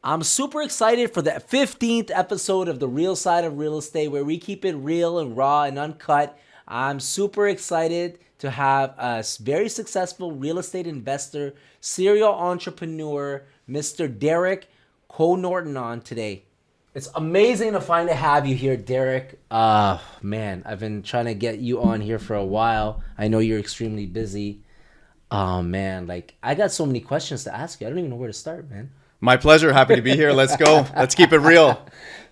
I'm super excited for the 15th episode of The Real Side of Real Estate, where we keep it real and raw and uncut. I'm super excited to have a very successful real estate investor, serial entrepreneur, Mr. Derek Conorton on today. It's amazing to have you here, Derek. Man, I've been trying to get you on here for a while. I know you're extremely busy. Oh, man, like, I got so many questions to ask you. I don't even know where to start, man. My pleasure. Happy to be here. Let's go. Let's keep it real.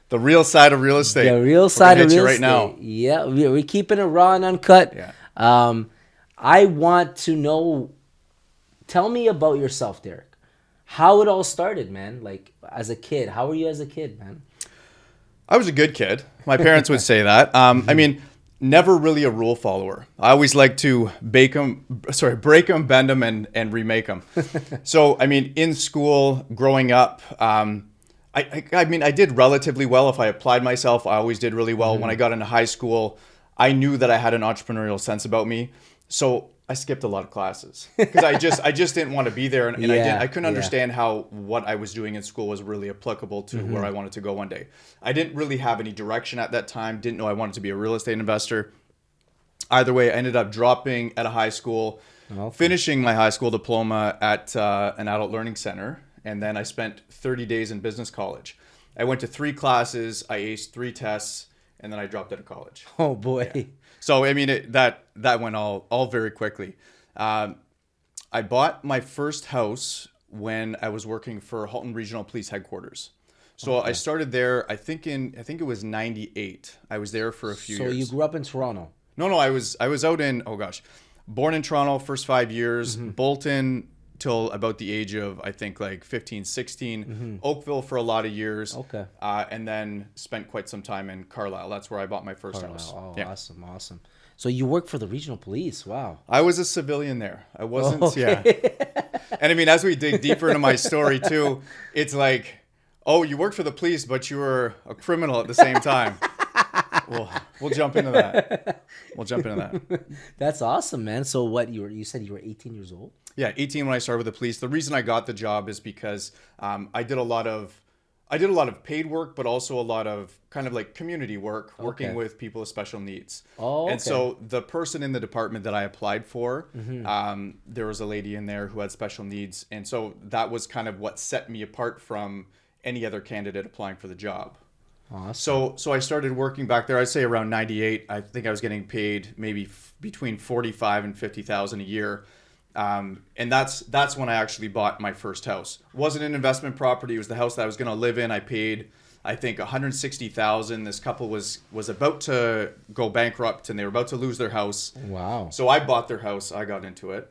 The real side of real estate. The real side of real estate. Now. Yeah, we're keeping it raw and uncut. Yeah. I want to know, tell me about yourself, Derek. How it all started, man. Like, as a kid. How were you as a kid, man? I was a good kid. My parents would say that. I mean, never really a rule follower. I always like to break them, bend them, and remake them. So, I mean, in school, growing up, I mean, I did relatively well. If I applied myself, I always did really well. When I got into high school, I knew that I had an entrepreneurial sense about me. So I skipped a lot of classes because I just didn't want to be there. And I couldn't understand how what I was doing in school was really applicable to where I wanted to go one day. I didn't really have any direction at that time. Didn't know I wanted to be a real estate investor. Either way, I ended up dropping out of high school, finishing my high school diploma at an adult learning center. And then I spent 30 days in business college. I went to 3 classes. I aced 3 tests. And then I dropped out of college. Oh, boy. Yeah. So, I mean, that went all very quickly. I bought my first house when I was working for Halton Regional Police Headquarters. So I started there, I think it was 98. I was there for a few years. So you grew up in Toronto? No, I was out in, born in Toronto, first 5 years, Bolton till about the age of, I think, like 15, 16, Oakville for a lot of years. Okay. And then spent quite some time in Carlisle. That's where I bought my first house. Oh, yeah. Awesome. So you work for the regional police. Wow. I was a civilian there. I wasn't, yeah. And I mean, as we dig deeper into my story too, it's like, oh, you worked for the police, but you were a criminal at the same time. We'll jump into that. That's awesome, man. So what, you said you were 18 years old? Yeah, 18 when I started with the police. The reason I got the job is because I did a lot of paid work, but also a lot of kind of like community work, working with people with special needs. Oh, okay. And so the person in the department that I applied for, there was a lady in there who had special needs. And so that was kind of what set me apart from any other candidate applying for the job. Awesome. So I started working back there. I'd say around 98. I think I was getting paid maybe between 45 and 50,000 a year. And that's when I actually bought my first house. It wasn't an investment property. It was the house that I was going to live in. I paid, I think, $160,000. This couple was about to go bankrupt and they were about to lose their house. Wow. So I bought their house. I got into it.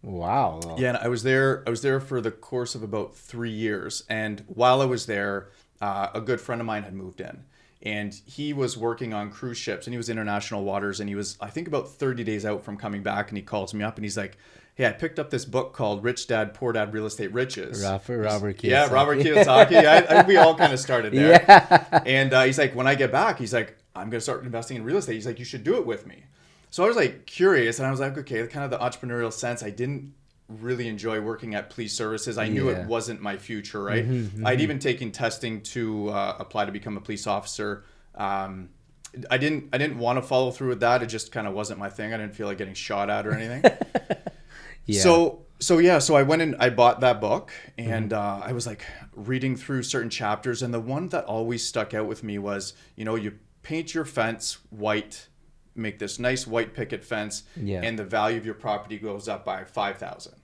Wow. Yeah, and I was there for the course of about 3 years. And while I was there, a good friend of mine had moved in. And he was working on cruise ships and he was international waters. And he was, I think, about 30 days out from coming back. And he calls me up and he's like, hey, I picked up this book called Rich Dad, Poor Dad, Real Estate Riches. Robert Kiyosaki. Yeah, Robert Kiyosaki. We all kind of started there. Yeah. And he's like, when I get back, he's like, I'm going to start investing in real estate. He's like, you should do it with me. So I was like curious and I was like, okay, kind of the entrepreneurial sense. I didn't really enjoy working at police services. I knew it wasn't my future, right? I'd even taken testing to apply to become a police officer. I didn't want to follow through with that. It just kind of wasn't my thing. I didn't feel like getting shot at or anything. Yeah. So I went and I bought that book and I was like reading through certain chapters. And the one that always stuck out with me was, you paint your fence white, make this nice white picket fence, and the value of your property goes up by 5,000.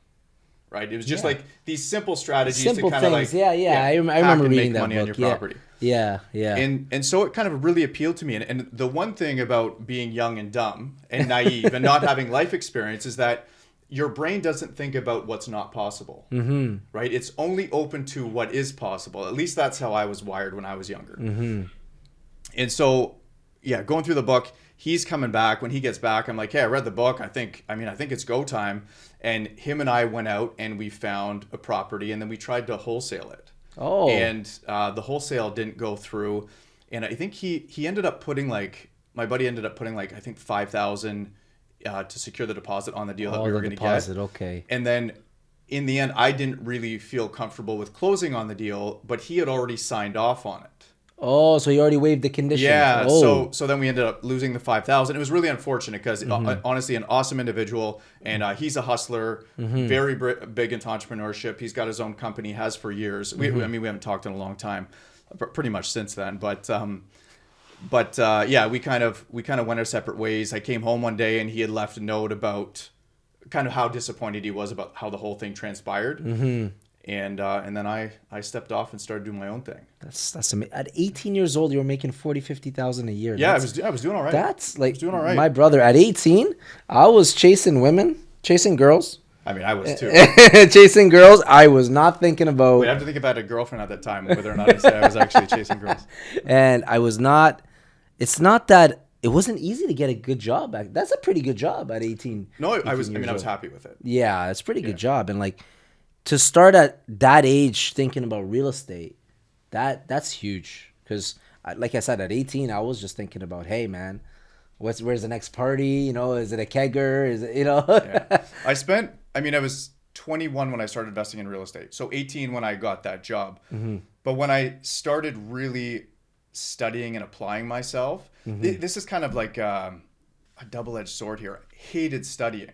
Right? It was just like these simple strategies to kind of like I remember reading that money book. On your property. Yeah. And so it kind of really appealed to me. And the one thing about being young and dumb and naive and not having life experience is that your brain doesn't think about what's not possible. Right? It's only open to what is possible. At least that's how I was wired when I was younger. And so, going through the book, he's coming back. When he gets back, I'm like, hey, I read the book. I think it's go time. And him and I went out and we found a property and then we tried to wholesale it. Oh. And the wholesale didn't go through. And I think he ended up putting my buddy ended up putting I think 5,000 to secure the deposit on the deal that we were going to get. Okay. And then in the end, I didn't really feel comfortable with closing on the deal, but he had already signed off on it. Oh, so you already waived the conditions. Yeah, Oh. so then we ended up losing the 5,000. It was really unfortunate because honestly, an awesome individual, and he's a hustler, very big into entrepreneurship. He's got his own company, has for years. I mean, we haven't talked in a long time, pretty much since then. But yeah, we kind of went our separate ways. I came home one day and he had left a note about kind of how disappointed he was about how the whole thing transpired. And then I stepped off and started doing my own thing. That's amazing. At 18 years old, you were making 40,000-50,000 a year. Yeah, I was doing all right. That's like doing all right. My brother at 18, I was chasing women, chasing girls. I mean, I was too. Chasing girls. I was not thinking about. Wait, I have to think about a girlfriend at that time, whether or not I was actually chasing girls. And I was not. It's not that it wasn't easy to get a good job back. That's a pretty good job at 18. No, 18 I was. I years mean, I was old. happy with it. Yeah, it's a pretty good job. And like to start at that age thinking about real estate, that's huge. Because like I said, at 18, I was just thinking about, hey man, where's the next party? You know, is it a kegger? Is it, you know? Yeah. I was 21 when I started investing in real estate. So 18 when I got that job. But when I started really studying and applying myself, this is kind of like a double-edged sword here. I hated studying.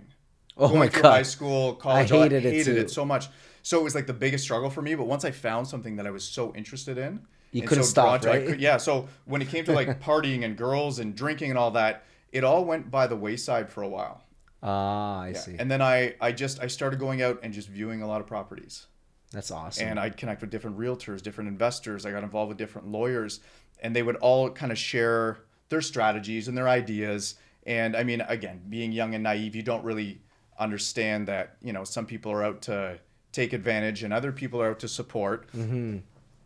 Oh Going my through God. high school, college, I I hated it hated too. it so much. So it was like the biggest struggle for me. But once I found something that I was so interested in, You and couldn't so stop, drawn to, right? yeah. So when it came to like partying and girls and drinking and all that, it all went by the wayside for a while. Ah, I see. And then I started going out and just viewing a lot of properties. That's awesome. And I'd connect with different realtors, different investors. I got involved with different lawyers, and they would all kind of share their strategies and their ideas. And I mean, again, being young and naive, you don't really understand that, you know, some people are out to take advantage and other people are out to support.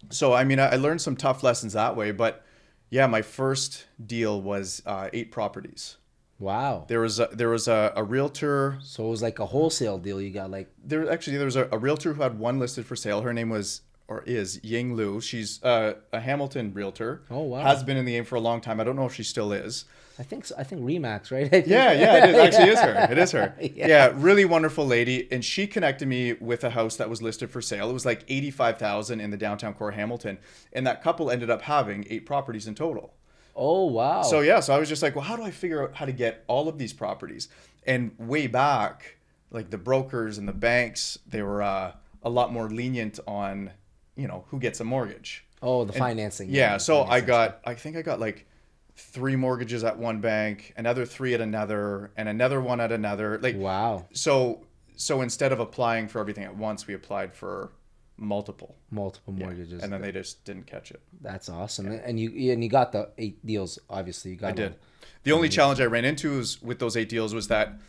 So, I mean, I learned some tough lessons that way. But yeah, my first deal was 8 properties. Wow. There was a realtor. So it was like a wholesale deal. You got like. There was a realtor who had one listed for sale. Her name was or is Ying Lu. She's a Hamilton realtor. Oh wow. Has been in the game for a long time. I don't know if she still is. I think so. I think Remax, right? I think. Yeah, it is. Actually, is her. It is her. Yeah. Yeah, really wonderful lady. And she connected me with a house that was listed for sale. It was like $85,000 in the downtown core Hamilton. And that couple ended up having 8 properties in total. Oh wow. So yeah, so I was just like, well, how do I figure out how to get all of these properties? And way back, like the brokers and the banks, they were a lot more lenient on, you know, who gets a mortgage. Oh, the financing. Yeah, so I financing think I got like 3 mortgages at one bank, another 3 at another, and another one at another. Like Wow. So instead of applying for everything at once, we applied for multiple mortgages. and then they just didn't catch it. That's awesome. And you got the 8 deals. Obviously, you got. I did. The only challenge I ran into with those 8 deals was that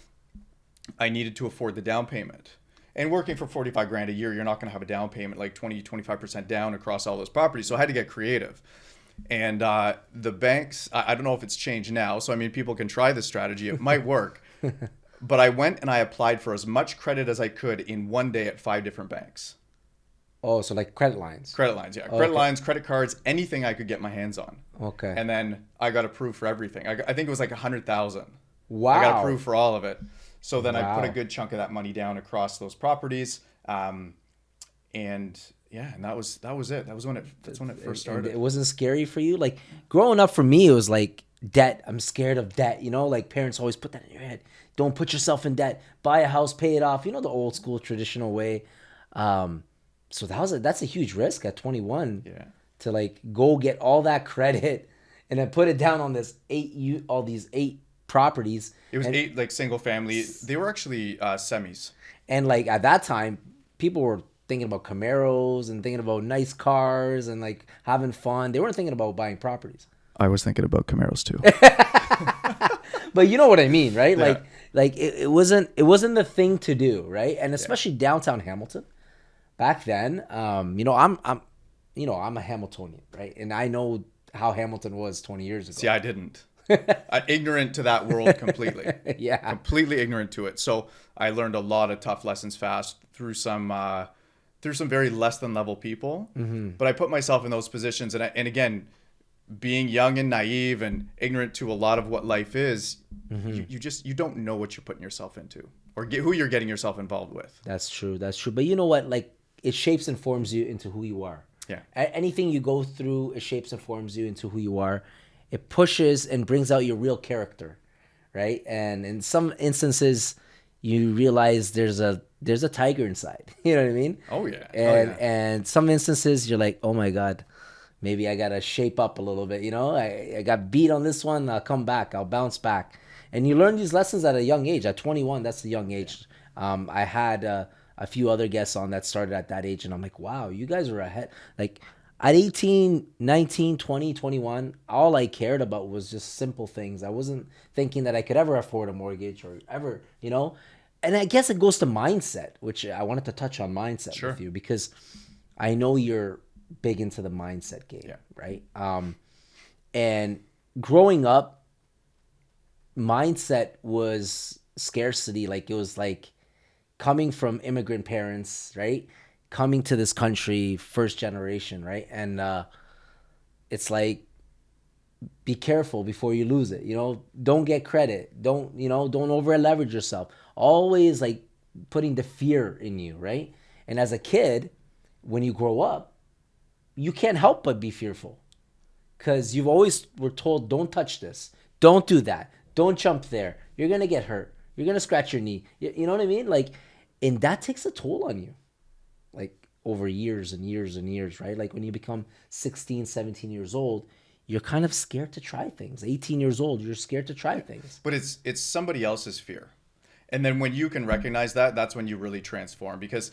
I needed to afford the down payment. And working for $45,000 a year, you're not going to have a down payment like 20-25% down across all those properties. So I had to get creative. And the banks, I don't know if it's changed now. So I mean, people can try this strategy. It might work. But I went and I applied for as much credit as I could in one day at 5 different banks. Oh, so like credit lines. Credit lines, yeah. Credit lines, credit cards, anything I could get my hands on. Okay. And then I got approved for everything. I think it was like 100,000. Wow. I got approved for all of it. So then I put a Wow. good chunk of that money down across those properties. And yeah, and that was it. That's when it first And started. it wasn't scary for you. Like growing up for me, it was like debt. I'm scared of debt. You know, like parents always put that in your head. Don't put yourself in debt. Buy a house, pay it off. You know, the old school traditional way. So that's a huge risk at 21. Yeah. To like go get all that credit and then put it down on all these 8 properties. It was 8 like single family. They were actually semis. And like at that time, people were thinking about Camaros and thinking about nice cars and like having fun. They weren't thinking about buying properties. I was thinking about Camaros too. But you know what I mean, right? Yeah. Like it wasn't the thing to do, right? And especially downtown Hamilton. Back then, you know, I'm a Hamiltonian, right? And I know how Hamilton was 20 years ago. See, I didn't. I'm ignorant to that world completely. Yeah. Completely ignorant to it. So I learned a lot of tough lessons fast through some very less than level people. Mm-hmm. But I put myself in those positions, and again, being young and naive and ignorant to a lot of what life is, you don't know what you're putting yourself into. or who you're getting yourself involved with. That's true. That's true. But you know what? Like, it shapes and forms you into who you are. Yeah. Anything you go through, it shapes and forms you into who you are. It pushes and brings out your real character, right? And in some instances, you realize there's a tiger inside. You know what I mean? Oh yeah. And some instances, you're like, oh my God, maybe I gotta shape up a little bit. You know, I got beat on this one. I'll come back. I'll bounce back. And you learn these lessons at a young age. At 21, that's the young age. I had a few other guests on that started at that age, and I'm like, wow, you guys are ahead. Like at 18, 19, 20, 21, all I cared about was just simple things. I wasn't thinking that I could ever afford a mortgage or ever, you know. And I guess it goes to mindset, which I wanted to touch on mindset Sure. with you because I know you're big into the mindset game, Yeah. right? And growing up, mindset was scarcity. Like it was like coming from immigrant parents, right? Coming to this country, first generation, right? And it's like, be careful before you lose it. You know, don't get credit. Don't over leverage yourself. Always like putting the fear in you, right? And as a kid, when you grow up, you can't help but be fearful because you've always were told, don't touch this. Don't do that. Don't jump there. You're going to get hurt. You're going to scratch your knee. You know what I mean? Like, and that takes a toll on you, like over years and years and years, right? Like when you become 16, 17 years old, you're kind of scared to try things. 18 years old, you're scared to try things. But it's somebody else's fear. And then when you can recognize that, that's when you really transform, because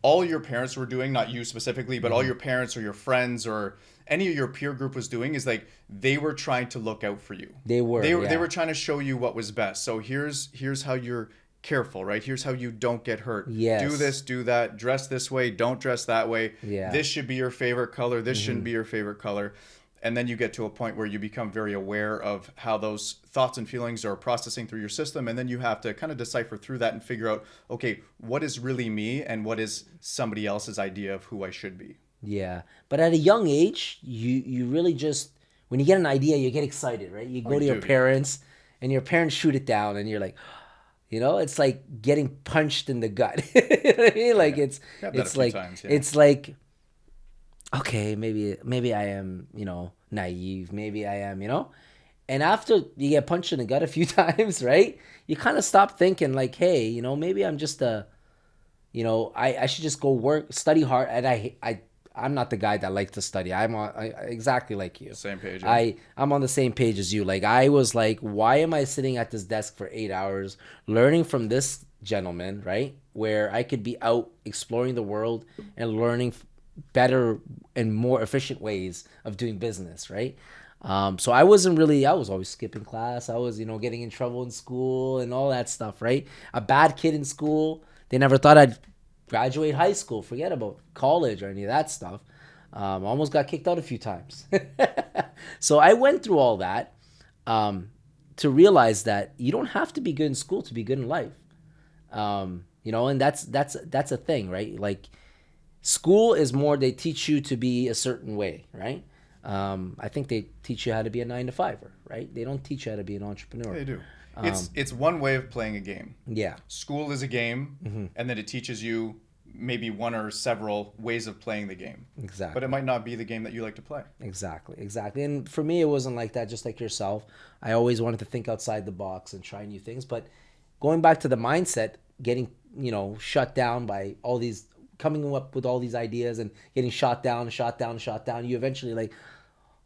all your parents were doing, not you specifically, but all your parents or your friends or any of your peer group was doing is like they were trying to look out for you. They were trying to show you what was best. So here's how you're careful, right? Here's how you don't get hurt. Yes. Do this, do that, dress this way, don't dress that way. Yeah. This should be your favorite color. This shouldn't be your favorite color. And then you get to a point where you become very aware of how those thoughts and feelings are processing through your system. And then you have to kind of decipher through that and figure out, okay, what is really me and what is somebody else's idea of who I should be? Yeah. But at a young age, you really just, when you get an idea, you get excited, right? You go to your parents and your parents shoot it down and you're like, you know, it's like getting punched in the gut. You know what I mean? Like it's like, it's like, okay, maybe I am, you know, naive. Maybe I am, you know. And after you get punched in the gut a few times, right? You kind of stop thinking like, hey, you know, maybe I'm just you know, I should just go work, study hard. And I'm not the guy that likes to study. I'm exactly like you. Same page. Yeah. I'm on the same page as you. Like I was like, why am I sitting at this desk for 8 hours learning from this gentleman, right? Where I could be out exploring the world and learning better and more efficient ways of doing business, right? So I was always skipping class. I was, you know, getting in trouble in school and all that stuff, right? A bad kid in school. They never thought I'd graduate high school. Forget about college or any of that stuff. Almost got kicked out a few times. So I went through all that to realize that you don't have to be good in school to be good in life. You know, and that's a thing, right? Like, school is more, they teach you to be a certain way, right? I think they teach you how to be a 9-to-5er, right? They don't teach you how to be an entrepreneur. They do. It's one way of playing a game. Yeah. School is a game, and then it teaches you maybe one or several ways of playing the game. Exactly. But it might not be the game that you like to play. Exactly. And for me, it wasn't like that, just like yourself. I always wanted to think outside the box and try new things. But going back to the mindset, getting, you know, shut down by all these, coming up with all these ideas and getting shot down, you eventually like,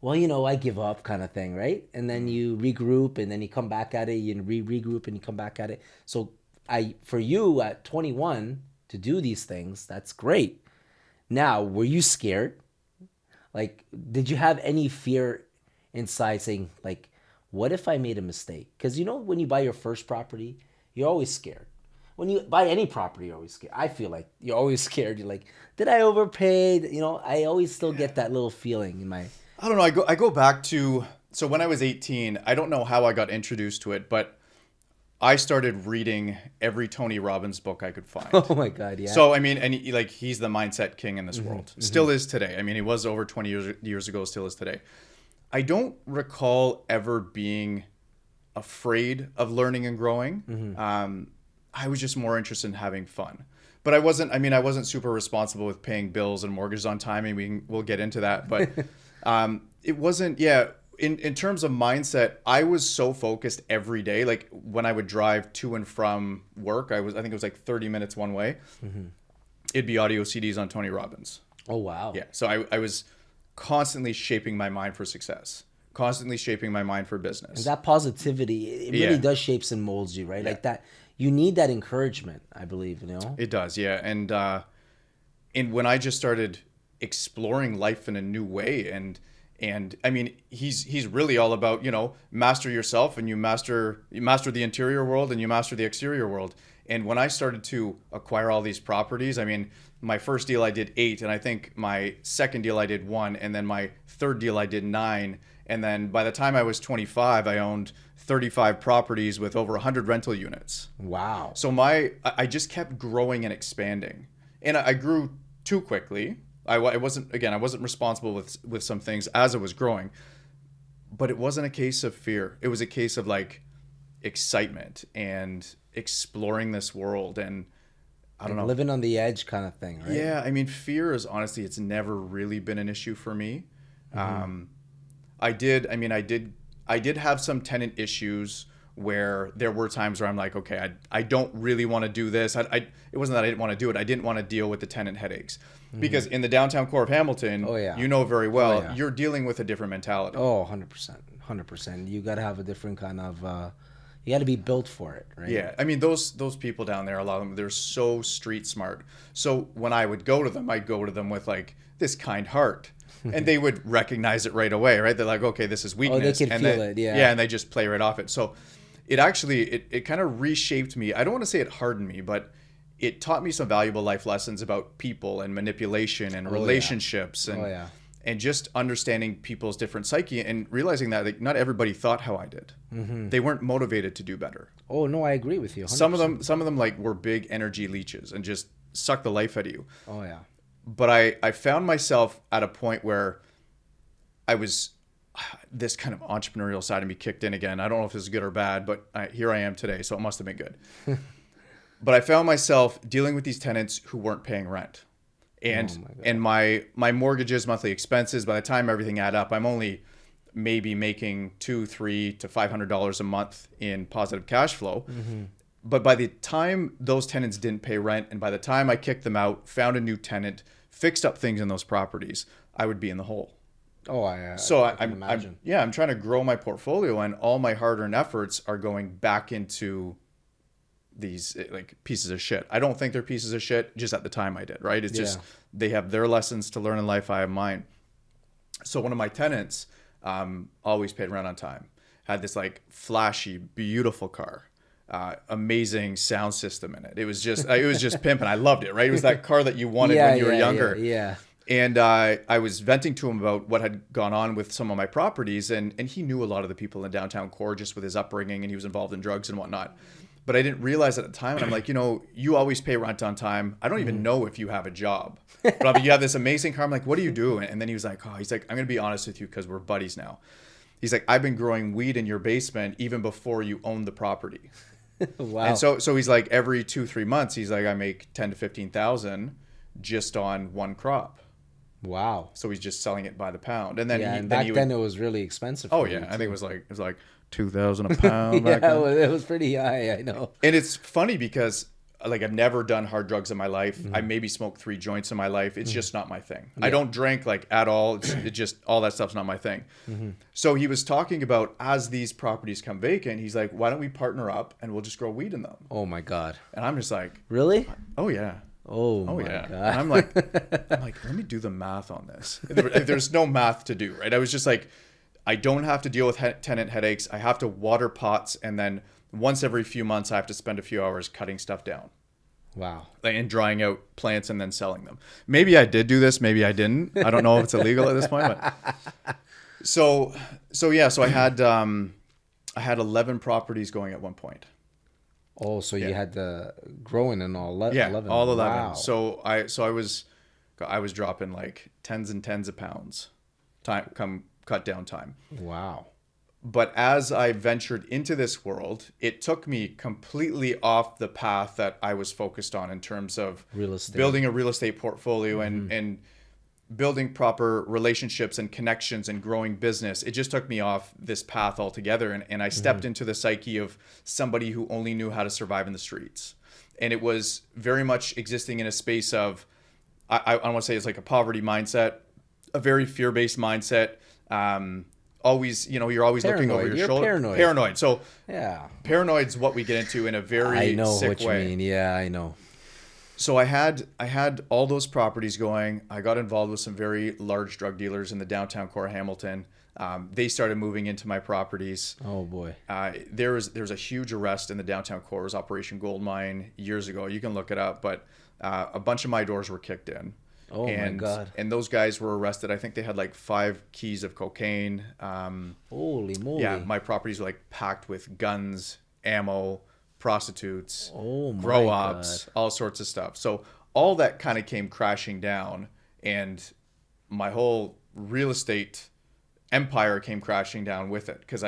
well, you know, I give up kind of thing, right? And then you regroup and then you come back at it, you regroup and you come back at it. So for you at 21 to do these things, that's great. Now, were you scared? Like, did you have any fear inside saying like, what if I made a mistake? Because, you know, when you buy your first property, you're always scared. When you buy any property, you're always scared. I feel like you're always scared. You're like, did I overpay? You know, I always still get that little feeling in my... I don't know. I go back to, so when I was 18, I don't know how I got introduced to it, but I started reading every Tony Robbins book I could find. Oh my God, yeah. So, I mean, and he's the mindset king in this world. Still is today. I mean, he was over 20 years ago, still is today. I don't recall ever being afraid of learning and growing. I was just more interested in having fun. But I wasn't super responsible with paying bills and mortgages on time, and we'll get into that. But it wasn't, yeah. In terms of mindset, I was so focused every day. Like when I would drive to and from work, I think it was like 30 minutes one way. It'd be audio CDs on Tony Robbins. Oh, wow. Yeah. So I was constantly shaping my mind for success, constantly shaping my mind for business. And that positivity, it really does shapes and molds you, right? Like that, you need that encouragement, I believe, you know? It does, yeah. And when I just started exploring life in a new way, and I mean, he's really all about, you know, master yourself, and you master the interior world, and you master the exterior world. And when I started to acquire all these properties, I mean, my first deal I did 8, and I think my second deal I did 1, and then my third deal I did 9. And then by the time I was 25, I owned 35 properties with over 100 rental units. Wow. So I just kept growing and expanding, and I grew too quickly. I wasn't responsible with some things as it was growing, but it wasn't a case of fear. It was a case of like excitement and exploring this world, and I don't know, living on the edge kind of thing, right? Yeah, I mean, fear is honestly, it's never really been an issue for me. I did have some tenant issues where there were times where I'm like, okay, I don't really want to do this. It wasn't that I didn't want to do it. I didn't want to deal with the tenant headaches, because in the downtown core of Hamilton, you know very well, you're dealing with a different mentality. Oh, 100%. You got to have a different kind of, you got to be built for it, right? Yeah. I mean, those people down there, a lot of them, they're so street smart. So when I would go to them, I'd go to them with like this kind heart. And they would recognize it right away, right? They're like, okay, this is weakness. Oh, they can feel it, yeah. Yeah, and they just play right off it. So it actually, it kind of reshaped me. I don't want to say it hardened me, but it taught me some valuable life lessons about people and manipulation and relationships and just understanding people's different psyche, and realizing that like, not everybody thought how I did. They weren't motivated to do better. Oh, no, I agree with you. 100%. Some of them like were big energy leeches and just sucked the life out of you. Oh, yeah. But I found myself at a point where this kind of entrepreneurial side of me kicked in again. I don't know if this is good or bad, but here I am today, so it must have been good. But I found myself dealing with these tenants who weren't paying rent. And my mortgages, monthly expenses, by the time everything add up, I'm only maybe making $200, $300 to $500 a month in positive cash flow. But by the time those tenants didn't pay rent, and by the time I kicked them out, found a new tenant, fixed up things in those properties, I would be in the hole. Oh, I can imagine. I'm trying to grow my portfolio, and all my hard-earned efforts are going back into these like pieces of shit. I don't think they're pieces of shit. Just at the time I did, right? It's just they have their lessons to learn in life. I have mine. So one of my tenants always paid rent on time. Had this like flashy, beautiful car. Amazing sound system in it. It was just pimping. I loved it, right? It was that car that you wanted when you were younger. Yeah. And I was venting to him about what had gone on with some of my properties, and he knew a lot of the people in downtown core just with his upbringing, and he was involved in drugs and whatnot. But I didn't realize at the time, and I'm like, you always pay rent on time. I don't even know if you have a job. But I'm like, you have this amazing car. I'm like, what do you do? And then he was like, I'm going to be honest with you because we're buddies now. He's like, I've been growing weed in your basement even before you owned the property. Wow. And so he's like, every 2-3 months, he's like, I make 10 to 15,000 just on one crop. Wow. So he's just selling it by the pound. And then back then it was really expensive. Oh yeah, I think it was like 2,000 a pound. Back then. It was pretty high. I know. And it's funny because like I've never done hard drugs in my life. I maybe smoked 3 joints in my life. It's just not my thing. I don't drink like at all. It just all that stuff's not my thing. So he was talking about as these properties come vacant, he's like, why don't we partner up and we'll just grow weed in them? Oh my God. And I'm just like, really? Oh yeah. Oh my yeah. God. And I'm like, let me do the math on this. There's no math to do, right? I was just like, I don't have to deal with tenant headaches. I have to water pots, and then once every few months, I have to spend a few hours cutting stuff down. Wow. And drying out plants and then selling them. Maybe I did do this. Maybe I didn't. I don't know if it's illegal at this point. But so I had 11 properties going at one point. Oh, so you had the growing and all 11? Yeah, all 11. Wow. So I was dropping like tens and tens of pounds cut down time. Wow. But as I ventured into this world, it took me completely off the path that I was focused on in terms of Real estate. building a real estate portfolio and building proper relationships and connections and growing business. It just took me off this path altogether. And I stepped into the psyche of somebody who only knew how to survive in the streets. And it was very much existing in a space of, I want to say it's like a poverty mindset, a very fear-based mindset. Always, you're always looking over your shoulder. Paranoid. So Yeah. paranoid's what we get into in a very I know sick what way. you mean. Yeah, I know. So I had all those properties going. I got involved with some very large drug dealers in the downtown core of Hamilton. They started moving into my properties. Oh boy. There was a huge arrest in the downtown core. It was Operation Gold Mine years ago. You can look it up, but a bunch of my doors were kicked in. Oh my God. And those guys were arrested. I think they had like 5 keys of cocaine. Holy moly. Yeah, my properties were like packed with guns, ammo, prostitutes, Oh my grow-ups, all sorts of stuff. So all that kind of came crashing down, and my whole real estate empire came crashing down with it, because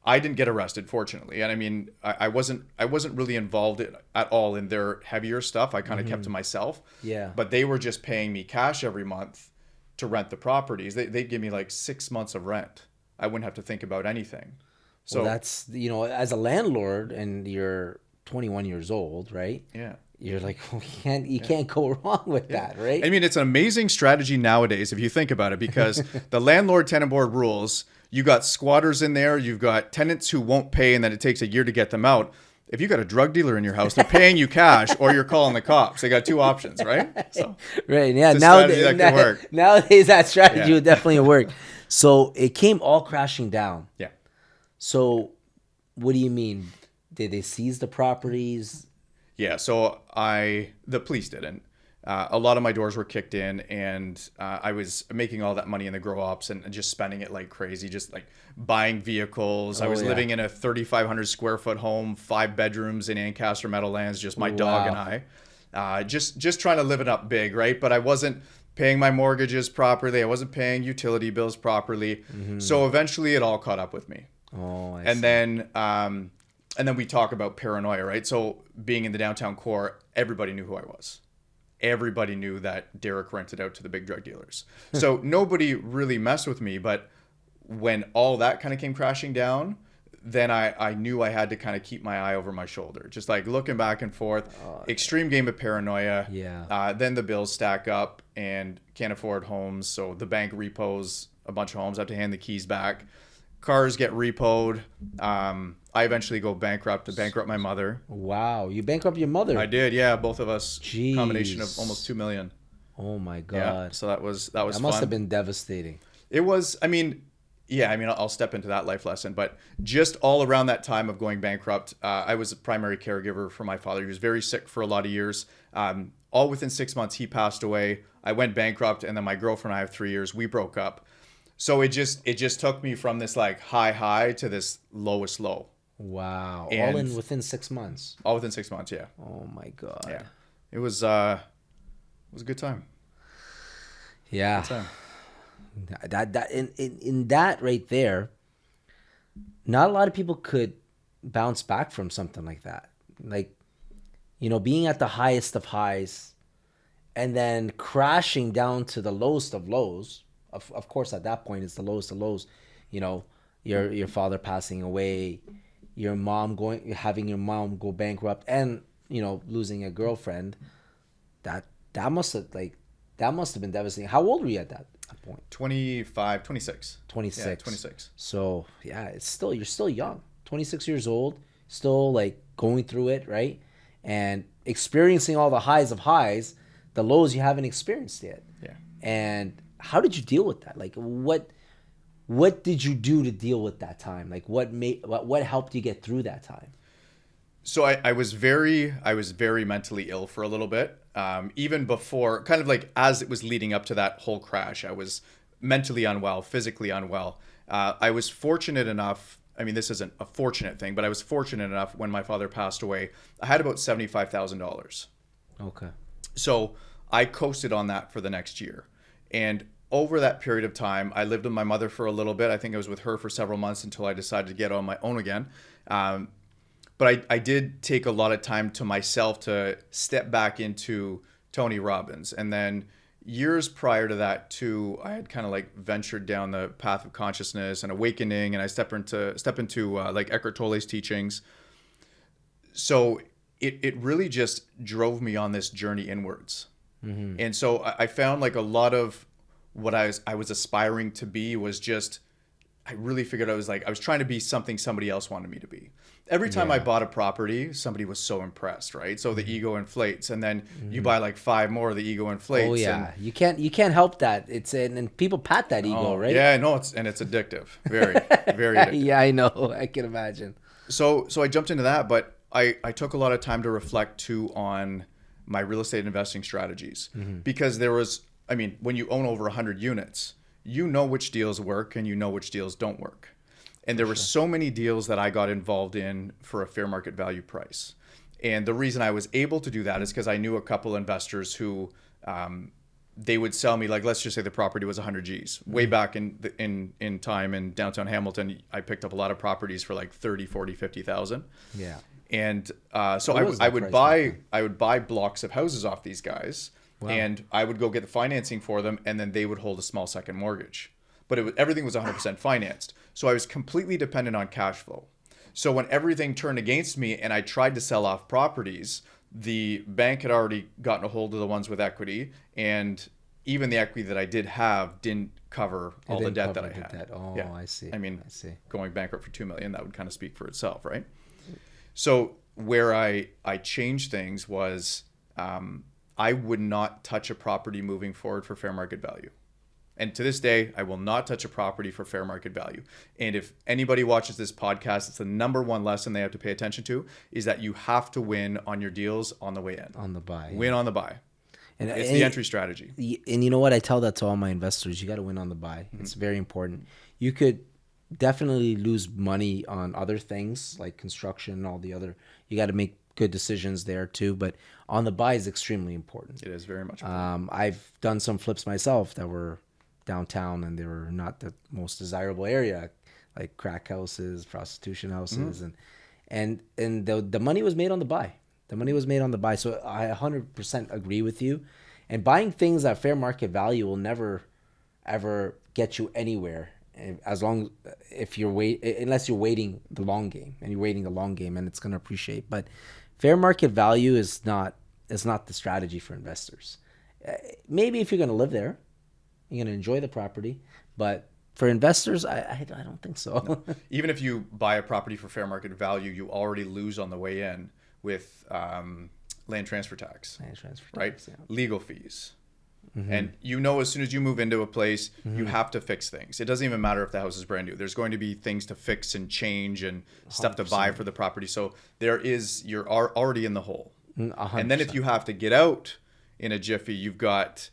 I didn't get arrested, fortunately. And I mean, I wasn't really involved at all in their heavier stuff. I kind of kept to myself. Yeah. But they were just paying me cash every month to rent the properties. They'd give me like 6 months of rent. I wouldn't have to think about anything. So Well, that's, as a landlord and you're 21 years old, right? yeah. You're like, well, you can't go wrong with that, right? I mean, it's an amazing strategy nowadays if you think about it, because the landlord-tenant board rules, you got squatters in there, you've got tenants who won't pay and then it takes a year to get them out. If you got a drug dealer in your house, they're paying you cash or you're calling the cops. They got 2 options, right? So Right. Yeah. it's a strategy that can work. Nowadays, that strategy Yeah. would definitely work. So it came all crashing down. yeah. So what do you mean? Did they seize the properties? Yeah, so the police didn't. A lot of my doors were kicked in, and I was making all that money in the grow ops and just spending it like crazy, just like buying vehicles. I was yeah. living in a 3,500 square foot home, 5 bedrooms in Ancaster Meadowlands, just my dog and I. Just trying to live it up big, right? But I wasn't paying my mortgages properly. I wasn't paying utility bills properly. So eventually it all caught up with me. Oh, I see. And then we talk about paranoia, right? So being in the downtown core, everybody knew who I was. Everybody knew that Derek rented out to the big drug dealers. So nobody really messed with me. But when all that kind of came crashing down, then I knew I had to kind of keep my eye over my shoulder. Just like looking back and forth, extreme game of paranoia. Yeah. Then the bills stack up and can't afford homes. So the bank repos a bunch of homes. I have to hand the keys back. Cars get repoed. I eventually go bankrupt to bankrupt my mother. Wow. You bankrupt your mother. I did, yeah. Both of us. Jeez. Combination of almost $2 million. Oh my God. Yeah. So that was That fun. must have been devastating. It was. I mean, I'll step into that life lesson. But just all around that time of going bankrupt, I was a primary caregiver for my father. He was very sick for a lot of years. All within 6 months, he passed away. I went bankrupt, and then my girlfriend and I have 3 years. We broke up. So it just took me from this like high to this lowest low. Wow. And- All within 6 months. All within 6 months, yeah. Oh my God. Yeah. It was a good time. Yeah. Good time. That in that right there, not a lot of people could bounce back from something like that. Like, being at the highest of highs and then crashing down to the lowest of lows. Of course, at that point, it's the lowest of lows. Your father passing away, having your mom go bankrupt, and losing a girlfriend. That must have been devastating. How old were you at that point? 25, 26. 26. Yeah, 26. So yeah, you're still young. 26 years old, still like going through it, right? And experiencing all the highs of highs, the lows you haven't experienced yet. Yeah. And how did you deal with that? Like what did you do to deal with that time? Like what helped you get through that time? So I was very mentally ill for a little bit. Even before, kind of like as it was leading up to that whole crash, I was mentally unwell, physically unwell. I was fortunate enough. I mean, this isn't a fortunate thing, but I was fortunate enough when my father passed away. I had about $75,000. Okay. So I coasted on that for the next year. And over that period of time, I lived with my mother for a little bit. I think I was with her for several months until I decided to get on my own again. But I did take a lot of time to myself to step back into Tony Robbins. And then years prior to that too, I had kind of like ventured down the path of consciousness and awakening, and I step into like Eckhart Tolle's teachings. So it really just drove me on this journey inwards. Mm-hmm. And so I found like a lot of what I was aspiring to be was just, I really figured I was trying to be something somebody else wanted me to be. Every time I bought a property, somebody was so impressed, right? So the ego inflates, and then you buy like 5 more, the ego inflates. Oh yeah, you can't help that. And people pat that ego, right? Yeah, no, it's addictive, very very addictive. Yeah, I know, I can imagine. So I jumped into that, but I took a lot of time to reflect too on my real estate investing strategies, because there was, I mean, when you own over 100 units, you know which deals work and you know which deals don't work. And there were so many deals that I got involved in for a fair market value price. And the reason I was able to do that is because I knew a couple investors who they would sell me, like, let's just say the property was 100 G's. Way back in time in downtown Hamilton, I picked up a lot of properties for like 30, 40, 50,000. Yeah. And so I would buy blocks of houses off these guys. Wow. And I would go get the financing for them, and then they would hold a small second mortgage. But everything was 100% financed. So I was completely dependent on cash flow. So when everything turned against me and I tried to sell off properties, the bank had already gotten a hold of the ones with equity, and even the equity that I did have didn't cover all the debt that I had. Oh, yeah. I see. I mean, going bankrupt for $2 million, that would kind of speak for itself, right? So where I changed things was I would not touch a property moving forward for fair market value. And to this day, I will not touch a property for fair market value. And if anybody watches this podcast, it's the number one lesson they have to pay attention to, is that you have to win on your deals on the way in. On the buy. Win on the buy. And it's the entry strategy. And you know what? I tell that to all my investors. You got to win on the buy. Mm-hmm. It's very important. You could definitely lose money on other things like construction and all the other. You got to make good decisions there too. But on the buy is extremely important. It is very much important. I've done some flips myself that were downtown, and they were not the most desirable area, like crack houses, prostitution houses, and the money was made on the buy. The money was made on the buy. So I 100% agree with you. And buying things at fair market value will never, ever get you anywhere, unless you're waiting the long game, and you're waiting the long game, and it's going to appreciate. But fair market value is not the strategy for investors. Maybe if you're going to live there, you're going to enjoy the property, but for investors, I don't think so. No. Even if you buy a property for fair market value, you already lose on the way in with land transfer tax, right? Yeah. Legal fees. Mm-hmm. And as soon as you move into a place, you have to fix things. It doesn't even matter if the house is brand new. There's going to be things to fix and change and stuff 100%. To buy for the property. So you're already in the hole. 100%. And then if you have to get out in a jiffy, you've got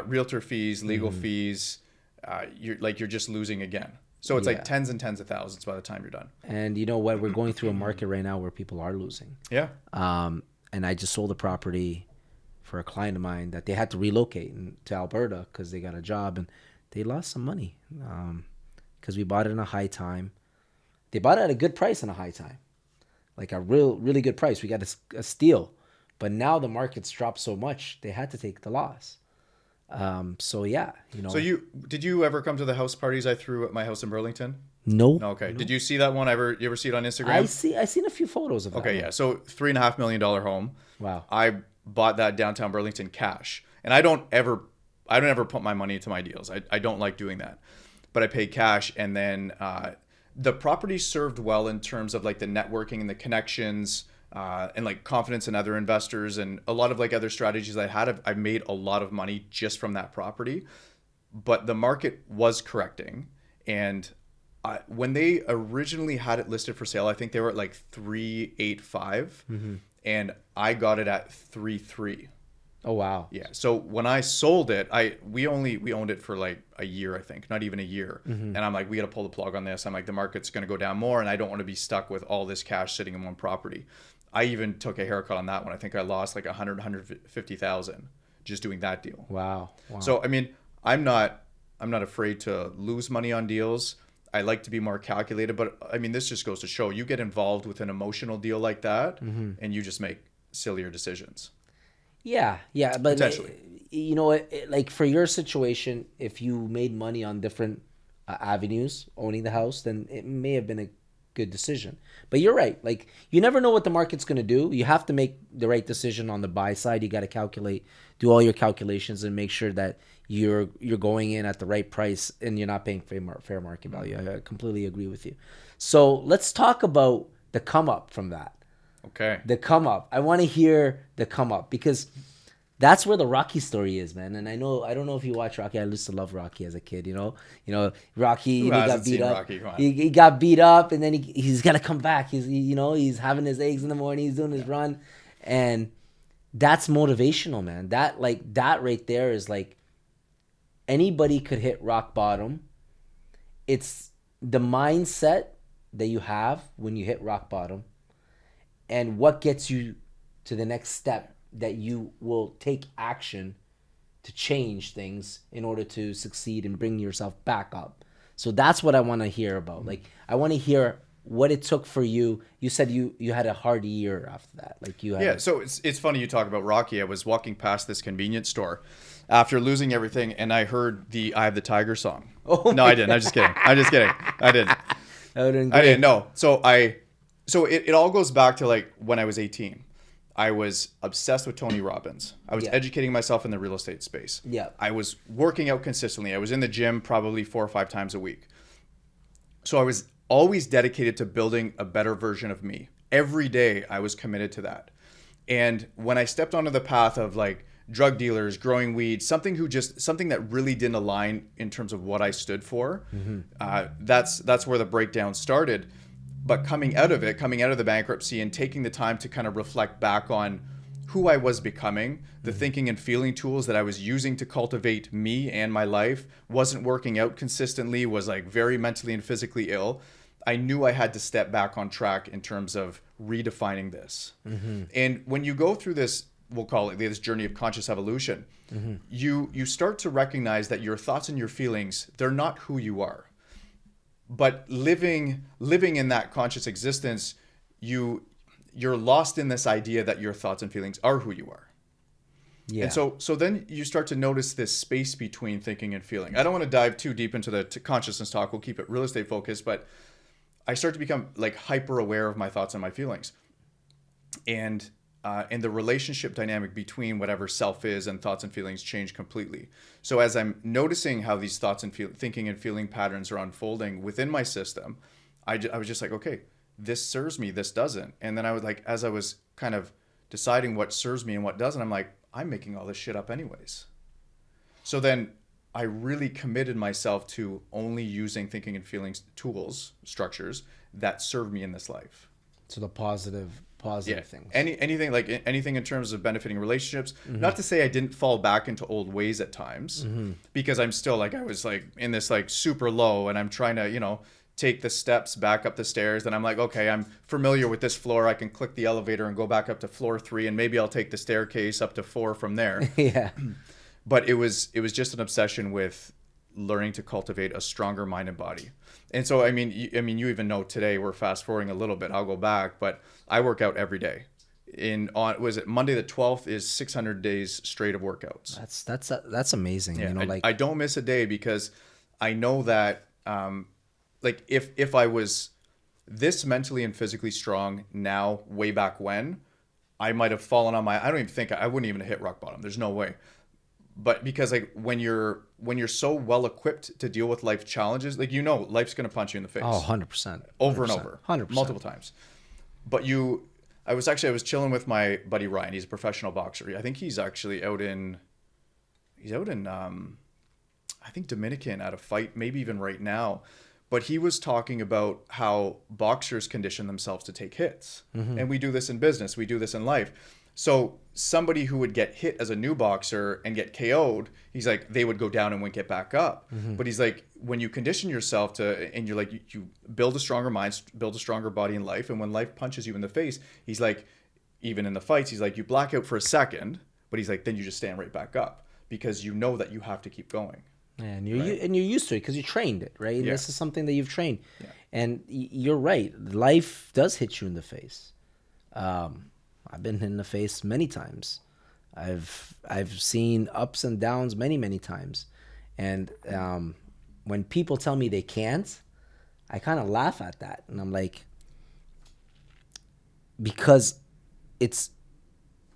realtor fees, legal fees, you're just losing again. So it's like tens and tens of thousands by the time you're done. And you know what? We're going through a market right now where people are losing. Yeah. And I just sold a property for a client of mine that they had to relocate to Alberta because they got a job, and they lost some money because we bought it in a high time. They bought it at a good price in a high time, like a really good price. We got a steal, but now the market's dropped so much they had to take the loss. So yeah, So did you ever come to the house parties I threw at my house in Burlington? No. Okay. No. Did you see that one? You ever see it on Instagram? I seen a few photos of that. Okay, yeah. So $3.5 million home. Wow. I bought that downtown Burlington cash, and I don't ever put my money into my deals. I don't like doing that, but I paid cash, and then the property served well in terms of like the networking and the connections. And like confidence in other investors and a lot of like other strategies I had. I've made a lot of money just from that property, but the market was correcting. And when they originally had it listed for sale, I think they were at like 385, and I got it at 3.3. Oh wow. Yeah. So when I sold it, we owned it for like a year, I think, not even a year. And I'm like, we got to pull the plug on this. I'm like, the market's going to go down more, and I don't want to be stuck with all this cash sitting in one property. I even took a haircut on that one. I think I lost like 150,000 just doing that deal. Wow. So I mean, I'm not I'm not afraid to lose money on deals. I like to be more calculated, but I mean, this just goes to show you get involved with an emotional deal like that, and you just make sillier decisions Yeah, but potentially. you know, like for your situation, if you made money on different avenues owning the house, then it may have been a good decision. But you're right. Like you never know what the market's going to do. You have to make the right decision on the buy side. You got to calculate, do all your calculations, and make sure that you're going in at the right price and you're not paying fair market value. I completely agree with you. So let's talk about the come up from that. Okay. The come up. I want to hear the come up because that's where the Rocky story is, man. And I don't know if you watch Rocky. I used to love Rocky as a kid. Rocky. Who He got hasn't beat seen up. Rocky? Come on. He got beat up, and then he's got to come back. He's having his eggs in the morning. He's doing his run, and that's motivational, man. That right there is like anybody could hit rock bottom. It's the mindset that you have when you hit rock bottom, and what gets you to the next step that you will take action to change things in order to succeed and bring yourself back up. So that's what I want to hear about. Like I want to hear what it took for you. You said you had a hard year after that. Like you had Yeah, so it's funny you talk about Rocky. I was walking past this convenience store after losing everything, and I heard the "I Have the Tiger" song. Oh No, I didn't. I'm just kidding. I didn't. I didn't know. So it all goes back to like when I was 18. I was obsessed with Tony Robbins. I was educating myself in the real estate space. Yeah. I was working out consistently. I was in the gym probably 4 or 5 times a week. So I was always dedicated to building a better version of me. Every day I was committed to that. And when I stepped onto the path of like drug dealers, growing weed, something that really didn't align in terms of what I stood for, that's where the breakdown started. But coming out of the bankruptcy and taking the time to kind of reflect back on who I was becoming, the thinking and feeling tools that I was using to cultivate me and my life wasn't working out consistently, was like very mentally and physically ill. I knew I had to step back on track in terms of redefining this. And when you go through this, we'll call it this journey of conscious evolution, you start to recognize that your thoughts and your feelings, they're not who you are. But living in that conscious existence, you're lost in this idea that your thoughts and feelings are who you are. Yeah. And so then you start to notice this space between thinking and feeling. I don't want to dive too deep into the consciousness talk. We'll keep it real estate focused, but I start to become like hyper aware of my thoughts and my feelings. And the relationship dynamic between whatever self is and thoughts and feelings change completely. So as I'm noticing how these thoughts and thinking and feeling patterns are unfolding within my system, I was just like, okay, this serves me, this doesn't. And then I was like, as I was kind of deciding what serves me and what doesn't, I'm like, I'm making all this shit up anyways. So then I really committed myself to only using thinking and feelings tools, structures that serve me in this life. So the positive things. Anything in terms of benefiting relationships. Not to say I didn't fall back into old ways at times, because I'm still like, I was like in this like super low, and I'm trying to, take the steps back up the stairs. And I'm like, okay, I'm familiar with this floor. I can click the elevator and go back up to floor 3, and maybe I'll take the staircase up to 4 from there. Yeah. But it was just an obsession with learning to cultivate a stronger mind and body. And so, I mean, you even know today, we're fast forwarding a little bit. I'll go back, but I work out every day. Monday the 12th is 600 days straight of workouts. That's amazing. Yeah, I don't miss a day, because I know that, if I was this mentally and physically strong now, way back when, I might have fallen on I wouldn't even hit rock bottom. There's no way. But because like when you're so well equipped to deal with life challenges, like life's gonna punch you in the face. Oh, 100%. Over and over. 100%. Multiple times. But I was chilling with my buddy Ryan. He's a professional boxer. I think he's actually out in I think Dominican at a fight, maybe even right now. But he was talking about how boxers condition themselves to take hits. And we do this in business, we do this in life. So somebody who would get hit as a new boxer and get KO'd, he's like, they would go down and wouldn't get back up. But he's like, when you condition yourself to, and you're like, you build a stronger mind, build a stronger body in life. And when life punches you in the face, he's like, even in the fights, he's like, you black out for a second, but he's like, then you just stand right back up, because you know that you have to keep going. And you're Right. and you're used to it because you trained it, right? And Yeah. this is something that you've trained. Yeah. And you're right. Life does hit you in the face. I've been hit in the face many times. I've seen ups and downs many times. And when people tell me they can't, I kind of laugh at that, and I'm like, because it's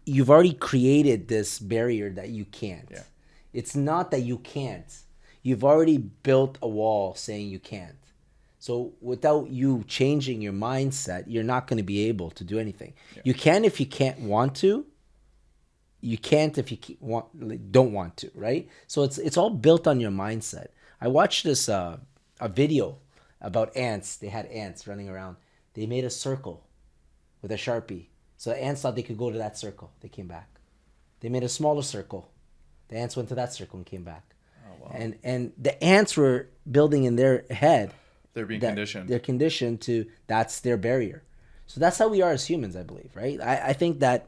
you've already created this barrier that you can't. Yeah. It's not that you can't. You've already built a wall saying you can't. So without you changing your mindset, you're not going to be able to do anything. Yeah. You can if you can't want to. You can't if you don't want to, right? So it's all built on your mindset. I watched this a video about ants. They had ants running around. They made a circle with a Sharpie. So the ants thought they could go to that circle. They came back. They made a smaller circle. The ants went to that circle and came back. Oh, wow. And the ants were building in their head. They're being that conditioned. They're conditioned to, that's their barrier. So that's how we are as humans, I believe, right? I think that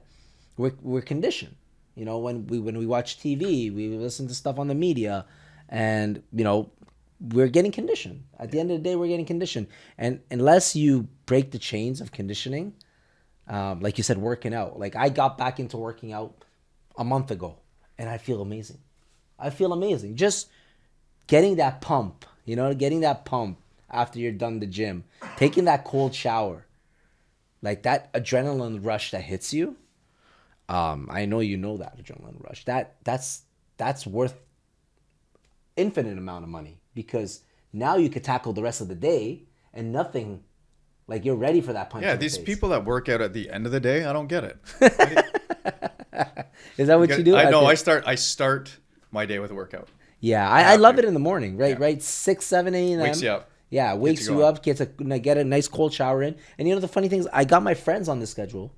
we're conditioned. You know, when we watch TV, we listen to stuff on the media, and, you know, we're getting conditioned. At the end of the day, we're getting conditioned. And unless you break the chains of conditioning, like you said, working out. Like, I got back into working out a month ago, and I feel amazing. I feel amazing. Just getting that pump, you know, getting that pump after you're done the gym, taking that cold shower, like that adrenaline rush that hits you. I know you know that adrenaline rush. That's worth infinite amount of money, because now you could tackle the rest of the day and nothing, like you're ready for that punch. Yeah, in the these face. people that work out at the end of the day, I don't get it. Is that what you do? I know. think- I start my day with a workout. Yeah, I love it in the morning, right? Yeah. Right, 6, 7 a.m. Wakes you up. Yeah, wakes you going. up. Get a nice cold shower in. And you know the funny thing is, I got my friends on the schedule,